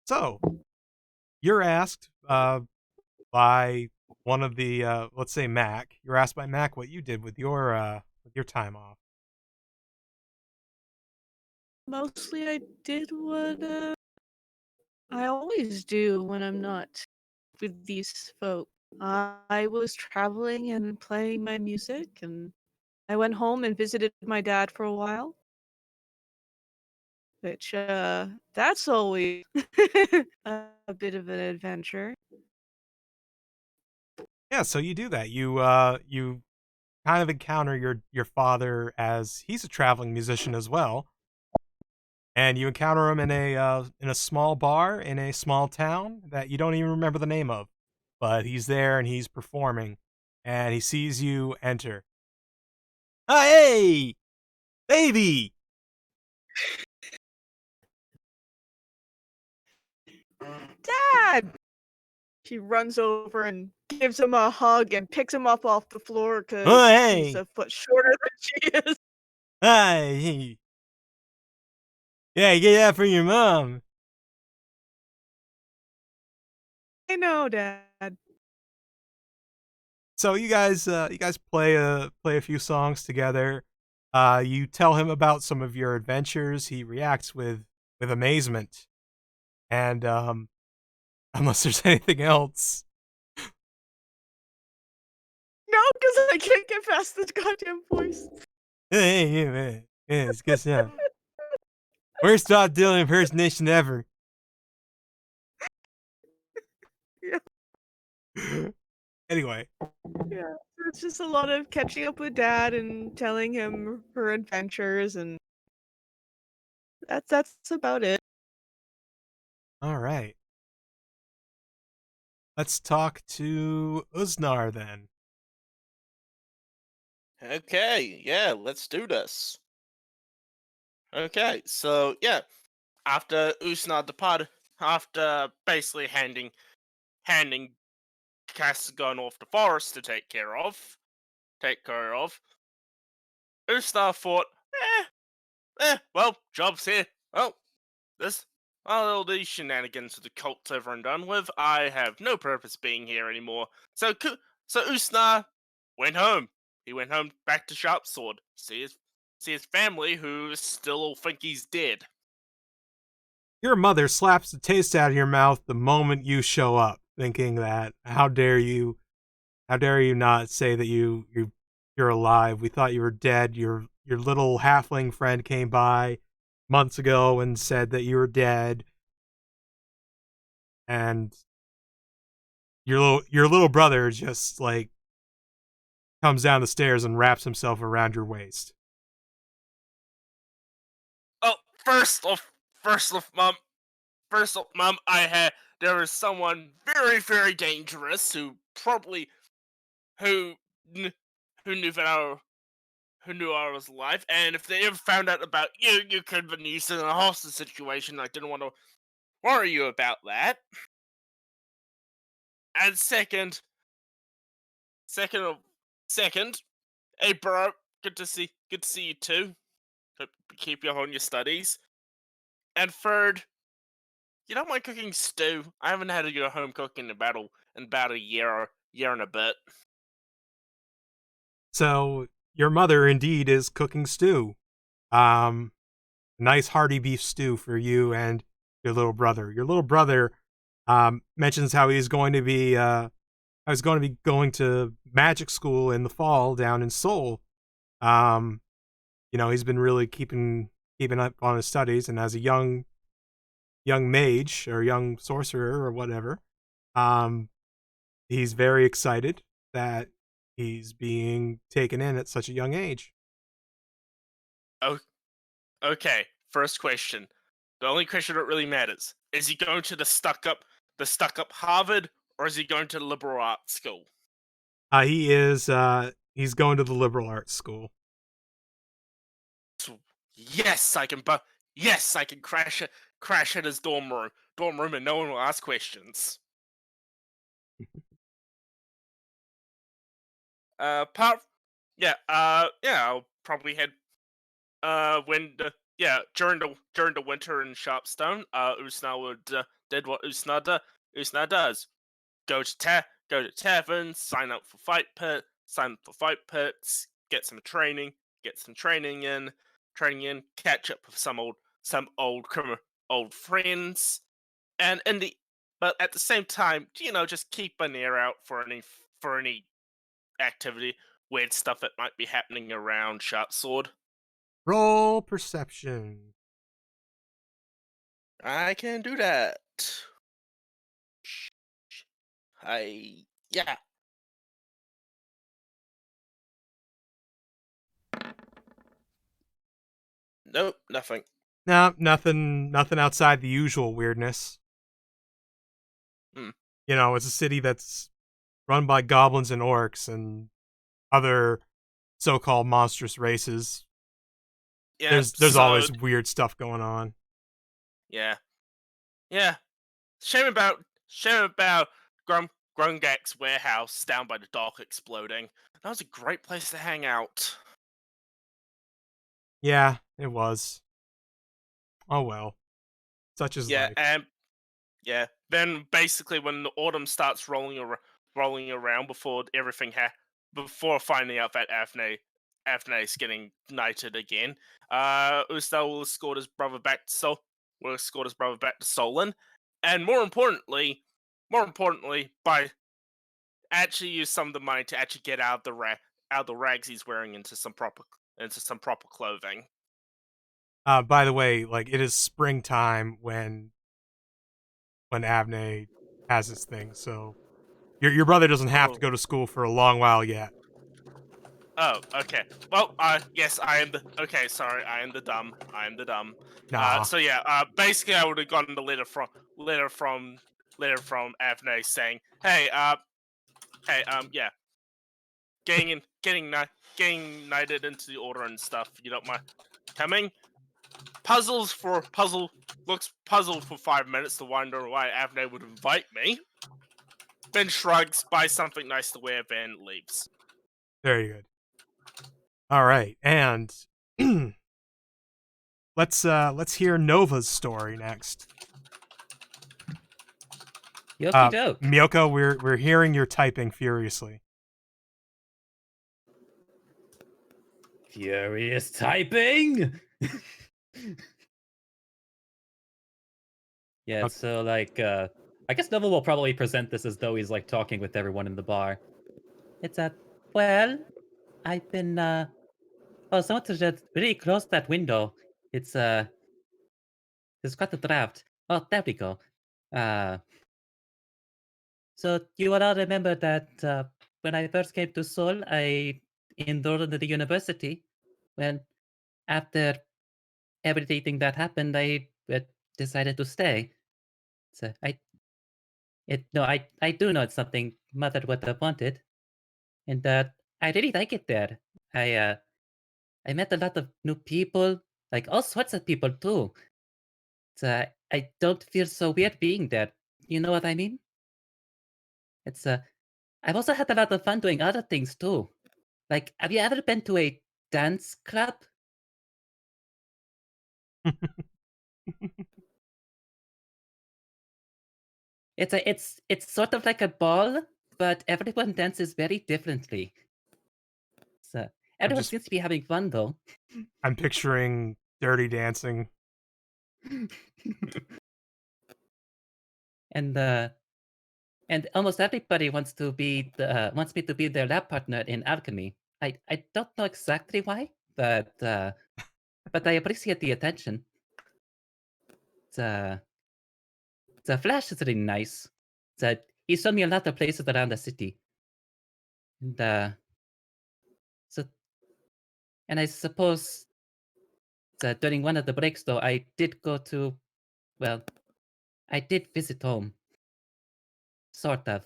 So you're asked by one of the let's say Mac. You're asked by Mac what you did with your time off.
Mostly I did what I always do when I'm not with these folk. I was traveling and playing my music, and I went home and visited my dad for a while. Which, that's always a bit of an adventure.
Yeah, so you do that. You kind of encounter your father as he's a traveling musician as well, and you encounter him in a small bar in a small town that you don't even remember the name of, but he's there and he's performing, and he sees you enter. Hey, baby!
Dad! She runs over and gives him a hug and picks him up off the floor because he's
Hey!
a foot shorter than she is.
Hey! Yeah, get that for your mom.
I know, Dad.
So you guys play a few songs together. You tell him about some of your adventures. He reacts with amazement, and unless there's anything else.
No, because I can't get past this goddamn voice.
Hey, it's good stuff. Worst Bob Dylan impersonation ever.
Yeah.
Anyway.
Yeah, it's just a lot of catching up with Dad and telling him her adventures, and that's about it.
All right. Let's talk to Uznar then.
Okay, yeah, let's do this. Okay, so yeah, after Usna departed, after basically handing Castigon off the forest to take care of, Usna thought, well, job's here. Oh, this All these shenanigans with the cult's over and done with. I have no purpose being here anymore. So Usna went home. He went home back to Sharpsword. See his family, who still all think he's dead.
Your mother slaps the taste out of your mouth the moment you show up, thinking that how dare you not say that you're alive? We thought you were dead. Your little halfling friend came by months ago and said that you were dead, and your little brother just like comes down the stairs and wraps himself around your waist.
Oh, first off, Mom, there was someone very, very dangerous who probably who kn- who knew that who knew I was alive, and if they ever found out about you, you could have been used in a hostage situation. I didn't want to worry you about that. And second, second, hey bro, good to see you too. Hope you keep you on your studies. And third, you don't mind cooking stew? I haven't had your home cooking in about a year and a bit.
So your mother indeed is cooking stew. Nice hearty beef stew for you and your little brother. Your little brother mentions how he's going to be going to magic school in the fall down in Seoul. He's been really keeping up on his studies, and as a young mage or young sorcerer or whatever, he's very excited that he's being taken in at such a young age.
Oh, okay. First question. The only question that really matters: is he going to the stuck up Harvard, or is he going to the liberal arts school?
He's going to the liberal arts school.
So, yes, I can. Yes, I can crash at his dorm room, and no one will ask questions. Part, yeah, I'll probably head. When the yeah during the winter in Sharpstone, Usna would did what Usna does: go to taverns, sign up for fight pits, get some training, training in, catch up with some old friends, and in the but at the same time, just keep an ear out for any activity, weird stuff that might be happening around Sharpsword.
Roll perception.
I can do that. Yeah. Nope, nothing.
No, nothing outside the usual weirdness.
Hmm.
It's a city that's run by goblins and orcs and other so-called monstrous races.
Yeah.
There's always weird stuff going on.
Yeah. Yeah. Shame about Grungak's warehouse down by the dock exploding. That was a great place to hang out.
Yeah, it was. Oh well. Such is
Yeah,
life.
and yeah. Then basically, when the autumn starts rolling around before finding out that Avne's getting knighted again, Ustal will escort his brother back to Solon, and more importantly, by actually use some of the money to actually get out of the rags he's wearing into some proper clothing.
By the way, like it is springtime when Avne has this thing, so your brother doesn't have to go to school for a long while yet.
Oh, okay. Well, yes, I am the. Okay, sorry, I am the dumb.
Nah.
So yeah, basically, I would have gotten the letter from Avne saying, "Hey, yeah, getting knighted into the order and stuff. You don't mind coming? Looks puzzled for 5 minutes to wonder why Avne would invite me. Then shrugs, buys something nice to wear, then leaves.
Very good. All right, and let's hear Nova's story next.
Yoki doke.
Miyoko, we're hearing your typing furiously.
Furious typing. Yeah,
Okay.
so like I guess Nova will probably present this as though he's like talking with everyone in the bar. It's well, I've been oh, someone just really close that window. It's there's quite a draft. Oh, there we go. Uh so you all remember that when I first came to Seoul, I enrolled into the university. Well, after everything that happened, I decided to stay. So I do know it's something mother would have wanted, and I really like it there. I met a lot of new people, like all sorts of people too. So I don't feel so weird being there. You know what I mean? It's I've also had a lot of fun doing other things too. Like, have you ever been to a dance club? It's sort of like a ball, but everyone dances very differently. So everyone seems to be having fun though.
I'm picturing Dirty Dancing.
And almost everybody wants me to be their lab partner in alchemy. I don't know exactly why, but I appreciate the attention. The Flash is really nice. He showed me a lot of places around the city. And so and I suppose that during one of the breaks though, I did go to well, I did visit home. Sort of.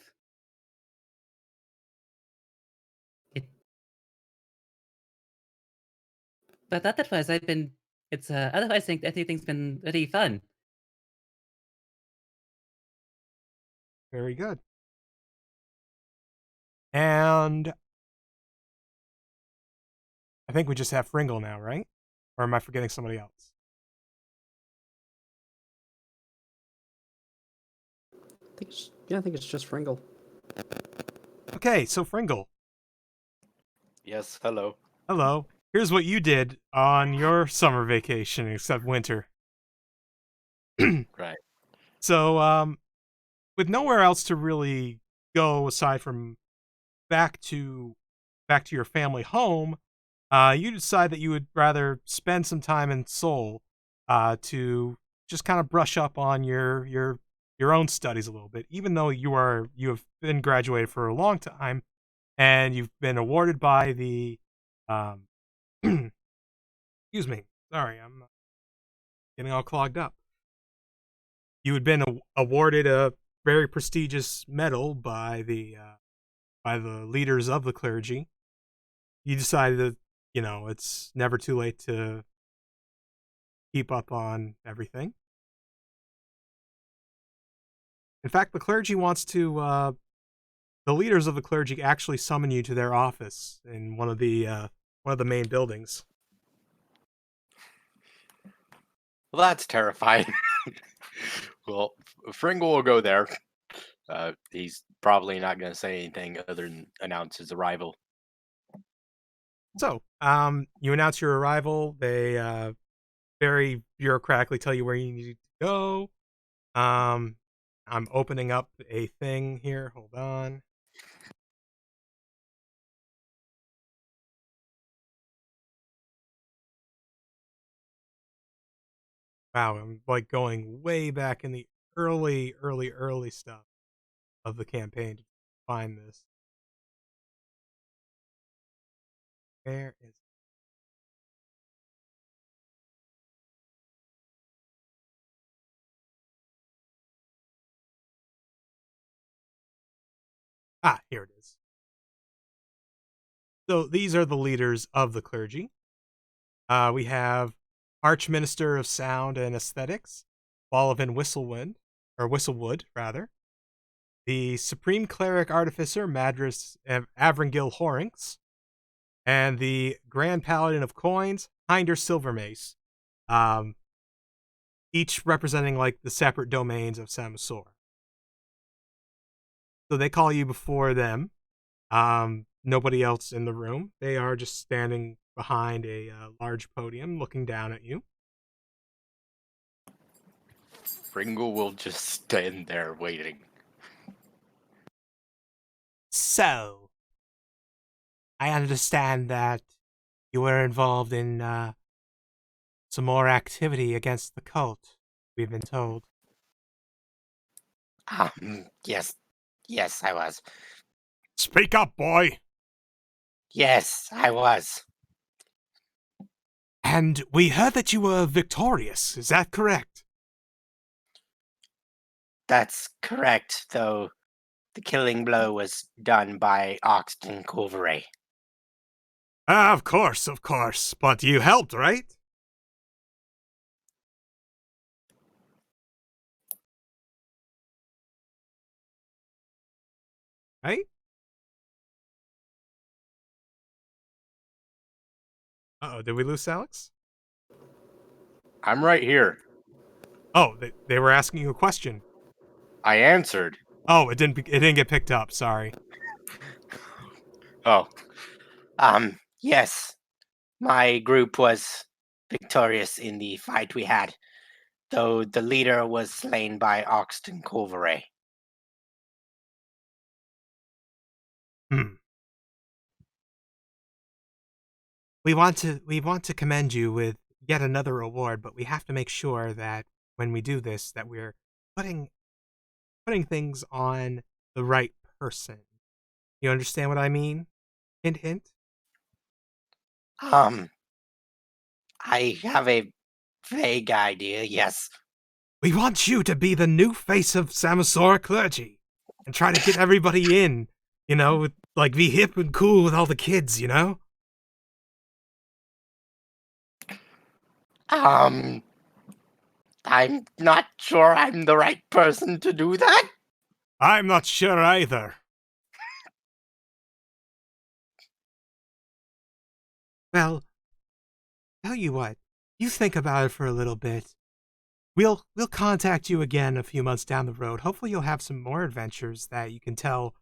It But otherwise I've been otherwise I think everything's been really fun.
Very good. And I think we just have Fringle now, right? Or am I forgetting somebody else?
I think it's just Fringle.
Okay, so Fringle.
Yes, hello.
Hello. Here's what you did on your summer vacation, except winter.
Right.
So, with nowhere else to really go aside from back to your family home, you decide that you would rather spend some time in Seoul to just kind of brush up on your own studies a little bit, even though you have been graduated for a long time and you've been awarded by the excuse me, sorry, I'm getting all clogged up. You had been awarded a very prestigious medal by the leaders of the clergy. You decided that it's never too late to keep up on everything. In fact, the clergy wants to. The leaders of the clergy actually summon you to their office in one of the main buildings.
Well, that's terrifying. Well, Fringle will go there. He's probably not going to say anything other than announce his arrival.
So, you announce your arrival. They very bureaucratically tell you where you need to go. I'm opening up a thing here. Hold on. Wow, I'm like going way back in the early stuff of the campaign to find this. Where is it? Ah, here it is. So these are the leaders of the clergy. We have Archminister of Sound and Aesthetics, Bolivan Whistlewood, rather. The Supreme Cleric Artificer, Madras Avringil Horinx, and the Grand Paladin of Coins, Hinder Silvermace. Each representing like the separate domains of Samusor. So they call you before them. Nobody else in the room. They are just standing behind a large podium looking down at you.
Pringle will just stand there waiting.
So, I understand that you were involved in some more activity against the cult, we've been told.
Yes. Yes, I was.
Speak up, boy!
Yes, I was.
And we heard that you were victorious, is that correct?
That's correct, though the killing blow was done by Oxton Culveray.
Of course, but you helped, right? Right? Uh-oh, did we lose Alex?
I'm right here.
Oh, they were asking you a question.
I answered.
Oh, it didn't get picked up, sorry.
Oh,
Yes. My group was victorious in the fight we had, though the leader was slain by Oxton Culveray.
We want to commend you with yet another award, but we have to make sure that when we do this that we're putting things on the right person. You understand what I mean? Hint hint.
I have a vague idea, yes.
We want you to be the new face of Samasora clergy and try to get everybody in, like be hip and cool with all the kids, you know?
I'm not sure I'm the right person to do that.
I'm not sure either. Well, tell you what, you think about it for a little bit. We'll contact you again a few months down the road. Hopefully you'll have some more adventures that you can tell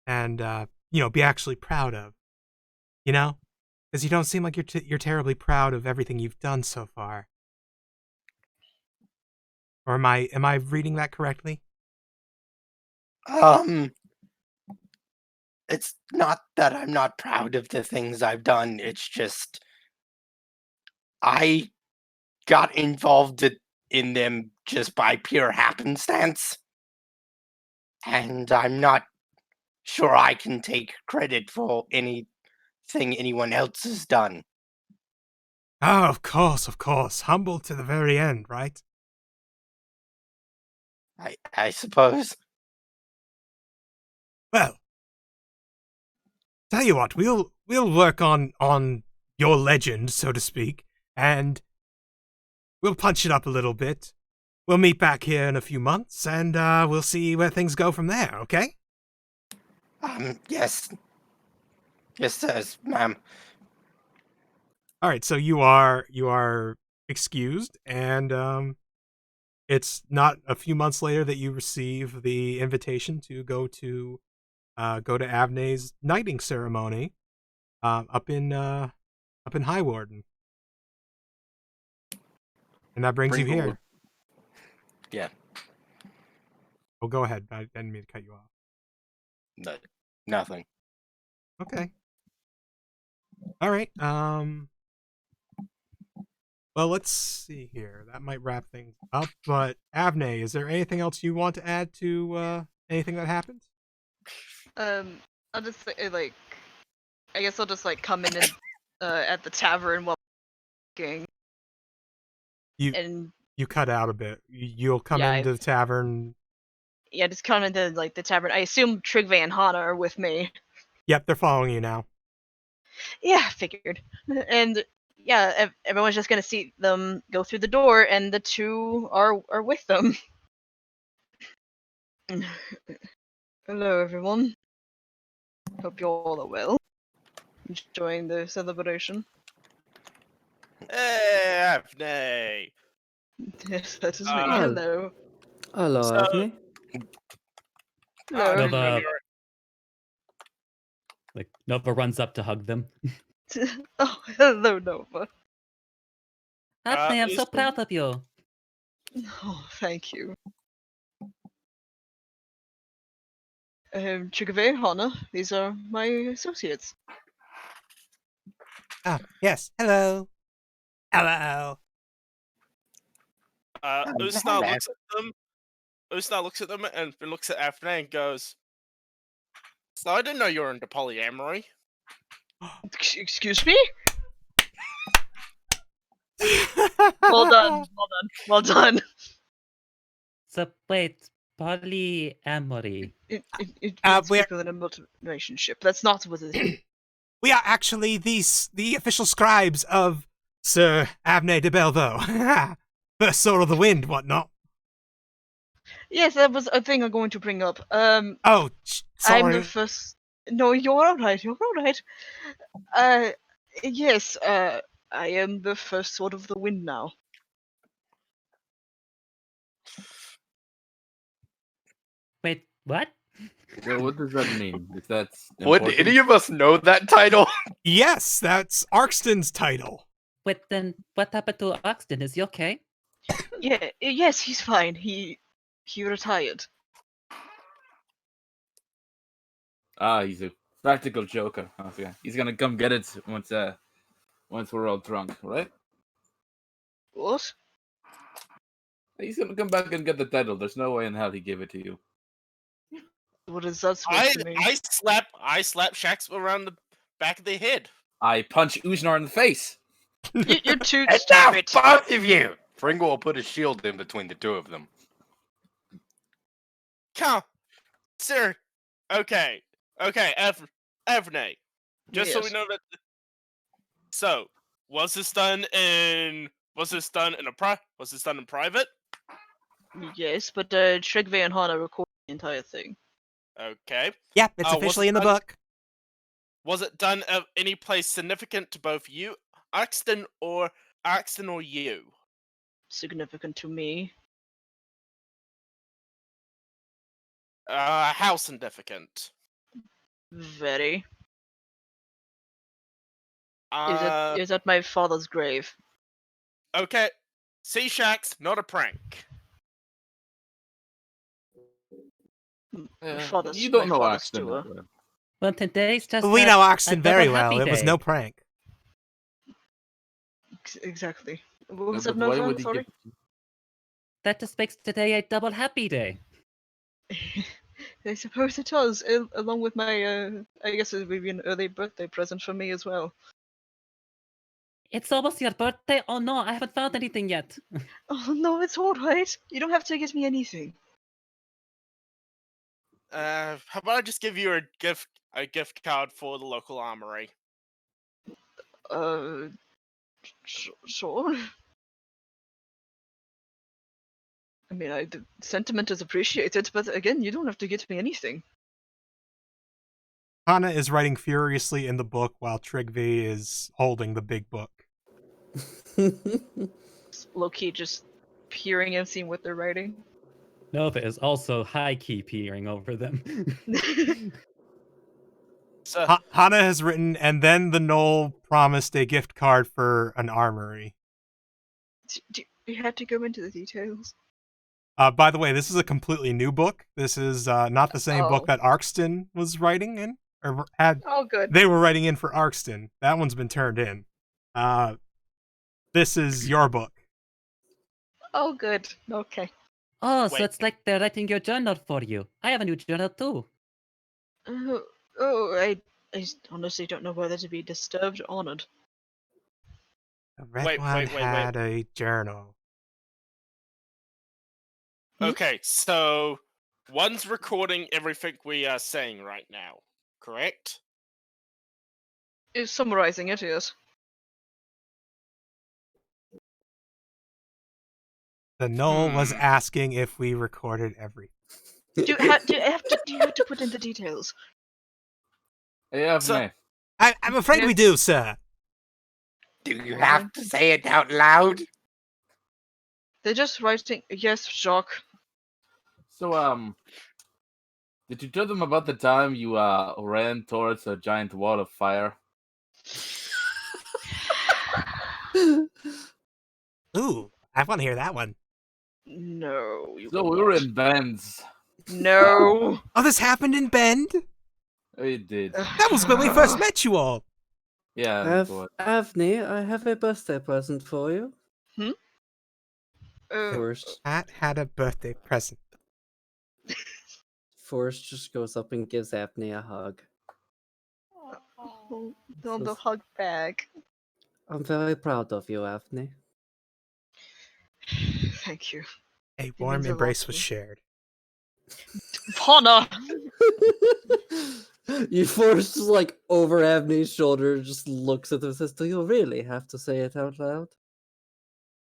and be actually proud of. You know? Because you don't seem like you're terribly proud of everything you've done so far. Or am I reading that correctly?
It's not that I'm not proud of the things I've done. It's just I got involved in them just by pure happenstance. And I'm not sure I can take credit for anything anyone else has done.
Oh, of course. Humble to the very end, right?
I suppose.
Well, tell you what, we'll work on your legend, so to speak, and we'll punch it up a little bit. We'll meet back here in a few months, and we'll see where things go from there, okay?
Yes. Yes, sir, ma'am.
All right, so you are excused, and it's not a few months later that you receive the invitation to go to Avney's knighting ceremony up in High Warden. And that brings you here.
Yeah.
Oh, go ahead. I didn't mean to cut you off.
No, nothing.
Okay. All right. Well, let's see here. That might wrap things up. But Avney, is there anything else you want to add to anything that happened?
I'll just say, I guess I'll just come in and, at the tavern while working.
You cut out a bit. You'll come into the tavern.
Yeah, just come into the tavern. I assume Trigve and Hana are with me.
Yep, they're following you now.
Yeah, figured. And yeah, everyone's just gonna see them go through the door, and the two are with them. Hello, everyone. Hope you all are well. Enjoying the celebration.
Hey, Avney!
Yes, that is me.
Oh.
Hello.
Hello,
So-
Avney.
Hello.
I didn't know
Nova,
you were.
like Nova runs up to hug them.
Oh, hello, Nova.
Daphne, I'm so
Usman?
proud of you.
Oh, thank you. Chigave, Hana, these are my associates.
Ah, yes. Hello. Hello.
Usna looks at them. Usna looks at them and then looks at Afne and goes, "So I didn't know you were into polyamory."
Excuse me? Well done. Well done. Well done.
So wait, polyamory.
It means
we're-
people in a multi-relationship. That's not what it is.
We are actually the official scribes of Sir Avne de Bellevaux. First Sword of the Wind, whatnot.
Yes, that was a thing I'm going to bring up.
Oh, sorry.
I'm the first. No, you're alright. You're alright. Yes. I am the first Sword of the Wind now.
Wait, what?
So what does that mean? If that's
Would
important?
any of us know that title?
Yes, that's Arkston's title.
Wait, then what happened to Oxton? Is he okay?
Yeah. Yes, he's fine. He retired.
He's a practical joker. Okay. He's gonna come get it once we're all drunk, right?
What?
He's gonna come back and get the title. There's no way in hell he gave it to you.
What is that supposed to mean?
I slap Shax around the back of the head.
I punch Uznar in the face.
You're too
And now,
stupid.
both of you! Fringo will put a shield in between the two of them.
Come, sir. Okay, Avne. Just so we
Yes.
know that. So, was this done in private?
Yes, but Trigve and Hana recorded the entire thing.
Okay.
Yep, it's
was
officially
it
in the
done-
book.
Was it done at any place significant to both you, Axton or you?
Significant to me.
How significant?
Very.
Uh,
Is at my father's grave.
okay. See, Shax, not a prank.
My father's,
you don't
my
know
father's
Axton.
tour.
Well, today's just
We know Arkston very
double
well.
happy
It was
day.
no prank.
Exactly. What was
But
that,
why
Nova?
would he
Sorry.
give?
That just makes today a double happy day.
I suppose it does, along with my, I guess it would be an early birthday present for me as well.
It's almost your birthday. Oh no, I haven't found anything yet.
Oh no, it's alright. You don't have to get me anything.
How about I just give you a gift card for the local armory?
Sure. I mean, the sentiment is appreciated, but again, you don't have to get me anything.
Hana is writing furiously in the book while Trigve is holding the big book.
Low-key just peering and seeing what they're writing.
Nova is also high key peering over them.
So,
Hana has written, and then the Knoll promised a gift card for an armory.
Do you had to go into the details?
By the way, this is a completely new book. This is not the same book
Oh.
that Arkston was writing in, or had.
Oh, good.
They were writing in for Arkston. That one's been turned in. This is your book.
Oh, good. Okay.
Oh, so
Wait.
it's like they're writing your journal for you. I have a new journal too.
I honestly don't know whether to be disturbed or honored.
The red
Wait,
one
wait.
had a journal.
okay, so one's recording everything we are saying right now, correct?
Is summarizing it, yes.
The Knoll was
Hmm.
asking if we recorded everything.
Do you have to put in the details?
Yeah,
So-
man.
I'm afraid we do, sir.
Do you have to say it out loud?
They're just writing. Yes, Jacques.
So Did you tell them about the time you ran towards a giant wall of fire?
Ooh, I want to hear that one.
No, you
So
will
we were
not.
in Ben's.
No.
Oh, this happened in Bend?
It did.
That was when we first met you all.
Yeah, it was.
Avni, I have a birthday present for you. Forrest,
Pat had a birthday present.
Forrest just goes up and gives Avni a hug.
On the hug bag.
I'm very proud of you, Avni.
Thank you.
A
It
warm
means a lot
embrace
to
was
me.
shared.
Hana!
You Forrest just like over Avni's shoulder, just looks at him and says, "Do you really have to say it out loud?"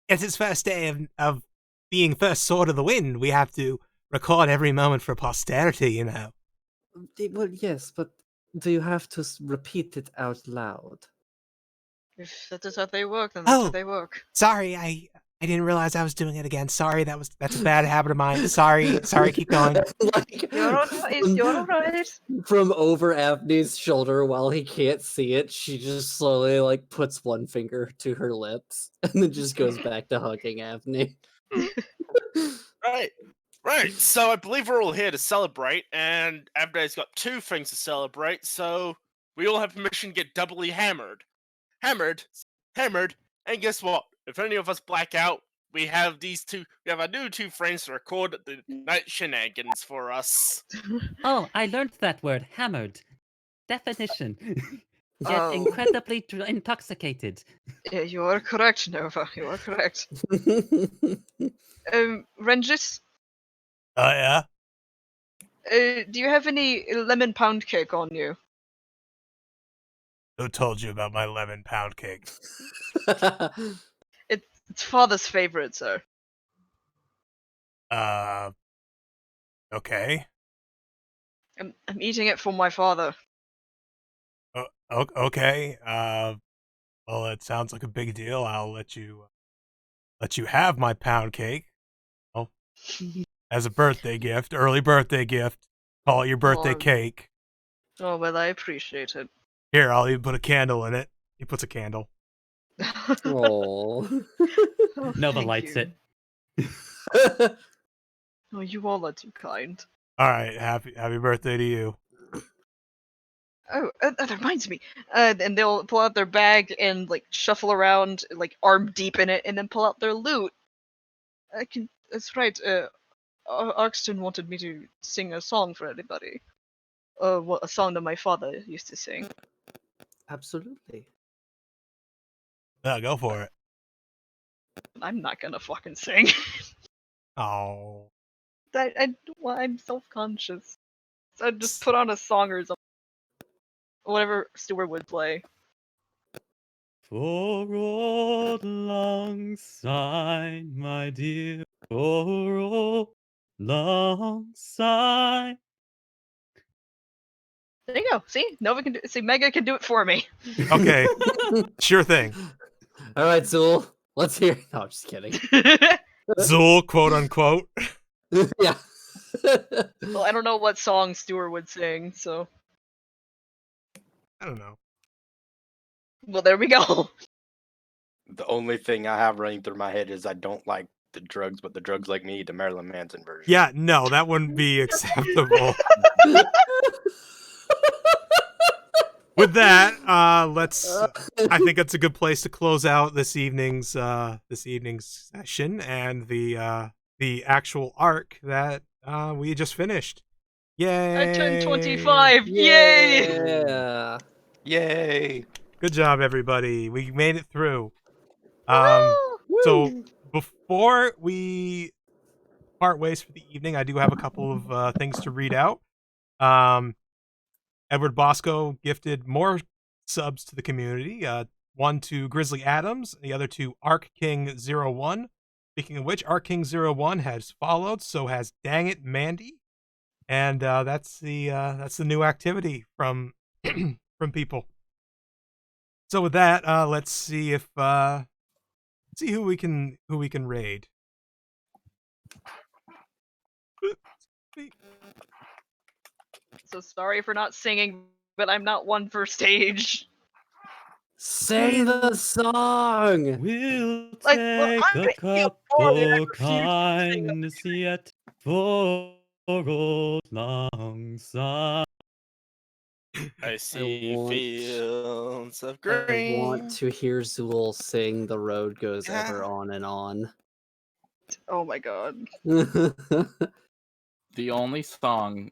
It's his first day of being first sword of the wind. We have to record every moment for posterity, you know.
Well, yes, but do you have to repeat it out loud?
If that is how they work, then that's how
Oh,
they work.
sorry, I didn't realize I was doing it again. Sorry, that's a bad habit of mine. Sorry, keep going.
Like,
You're alright, you're alright.
from over Avni's shoulder while he can't see it, she just slowly like puts one finger to her lips and then just goes back to hugging Avni.
Right. So I believe we're all here to celebrate, and Abday's got two things to celebrate, so we all have permission to get doubly hammered. Hammered, and guess what? If any of us black out, we have our new two friends to record the night shenanigans for us.
Oh, I learned that word, hammered. Definition. Get
Oh.
incredibly intoxicated.
Yeah, you are correct, Nova. You are correct. Rengis,
Oh, yeah?
do you have any lemon pound cake on you?
Who told you about my lemon pound cake?
It's father's favorite, sir.
Okay.
I'm eating it for my father.
Okay. Well, it sounds like a big deal. I'll let you have my pound cake. Oh, as a birthday gift, early birthday gift. Call it your birthday
Oh.
cake.
Oh, well, I appreciate it.
Here, I'll even put a candle in it. He puts a candle.
Oh.
Nova
thank
lights
you.
it.
Oh, you all are too kind.
All right, happy birthday to you.
Oh, that reminds me. And they'll pull out their bag and like shuffle around, like arm deep in it, and then pull out their loot. That's right. Arkston wanted me to sing a song for everybody. A song that my father used to sing.
Absolutely.
Yeah, go for it.
I'm not gonna fucking sing.
Oh.
I'm self-conscious. So I'd just put on a song or something. Whatever Stuart would play.
For old lang syne, my dear, for old lang syne.
There you go. See, Nova can do. See, Mega can do it for me.
Okay, sure thing.
All right, Zool, let's hear. No, just kidding.
Zool, quote unquote.
Yeah.
Well, I don't know what song Stuart would sing, so.
I don't know.
Well, there we go.
The only thing I have running through my head is I don't like the drugs, but the drugs like me, the Marilyn Manson version.
Yeah, no, that wouldn't be acceptable. With that, let's. I think that's a good place to close out this evening's session and the actual arc that we just finished. Yay!
I turned 25. Yay!
Yeah.
Yay!
Good job, everybody. We made it through.
Woo!
So before we part ways for the evening, I do have a couple of things to read out. Edward Bosco gifted more subs to the community. One to Grizzly Adams, the other to Arc King 01. Speaking of which, Arc King 01 has followed, so has Dang It Mandy. And that's the new activity from from people. So with that, let's see if see who we can raid.
So sorry for not singing, but I'm not one for stage.
Sing the song.
We'll
Like, well,
take
I'm
a
gonna heal
cup
for it. I
for
refuse to sing up
kindness yet for old long sun.
I see
want-
fields of
I want
green.
to hear Zool sing "The Road Goes Ever
Yeah.
On and On."
Oh my god.
The only song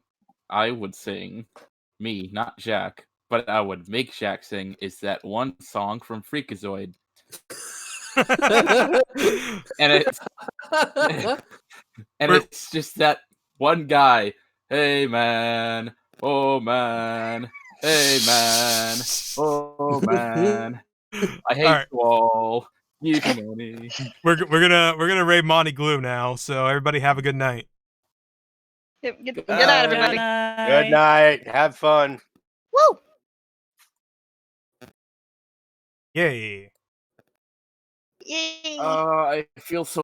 I would sing, me, not Jack, but I would make Jack sing, is that one song from Freakazoid. And it's and
We're-
it's just that one guy. Hey man, oh man, hey man, oh man. I hate
Alright.
you all. You can only.
We're gonna raid Monty Glue now, so everybody have a good night.
Good night, everybody.
Good night. Have fun.
Woo!
Yay.
Yay!
I feel so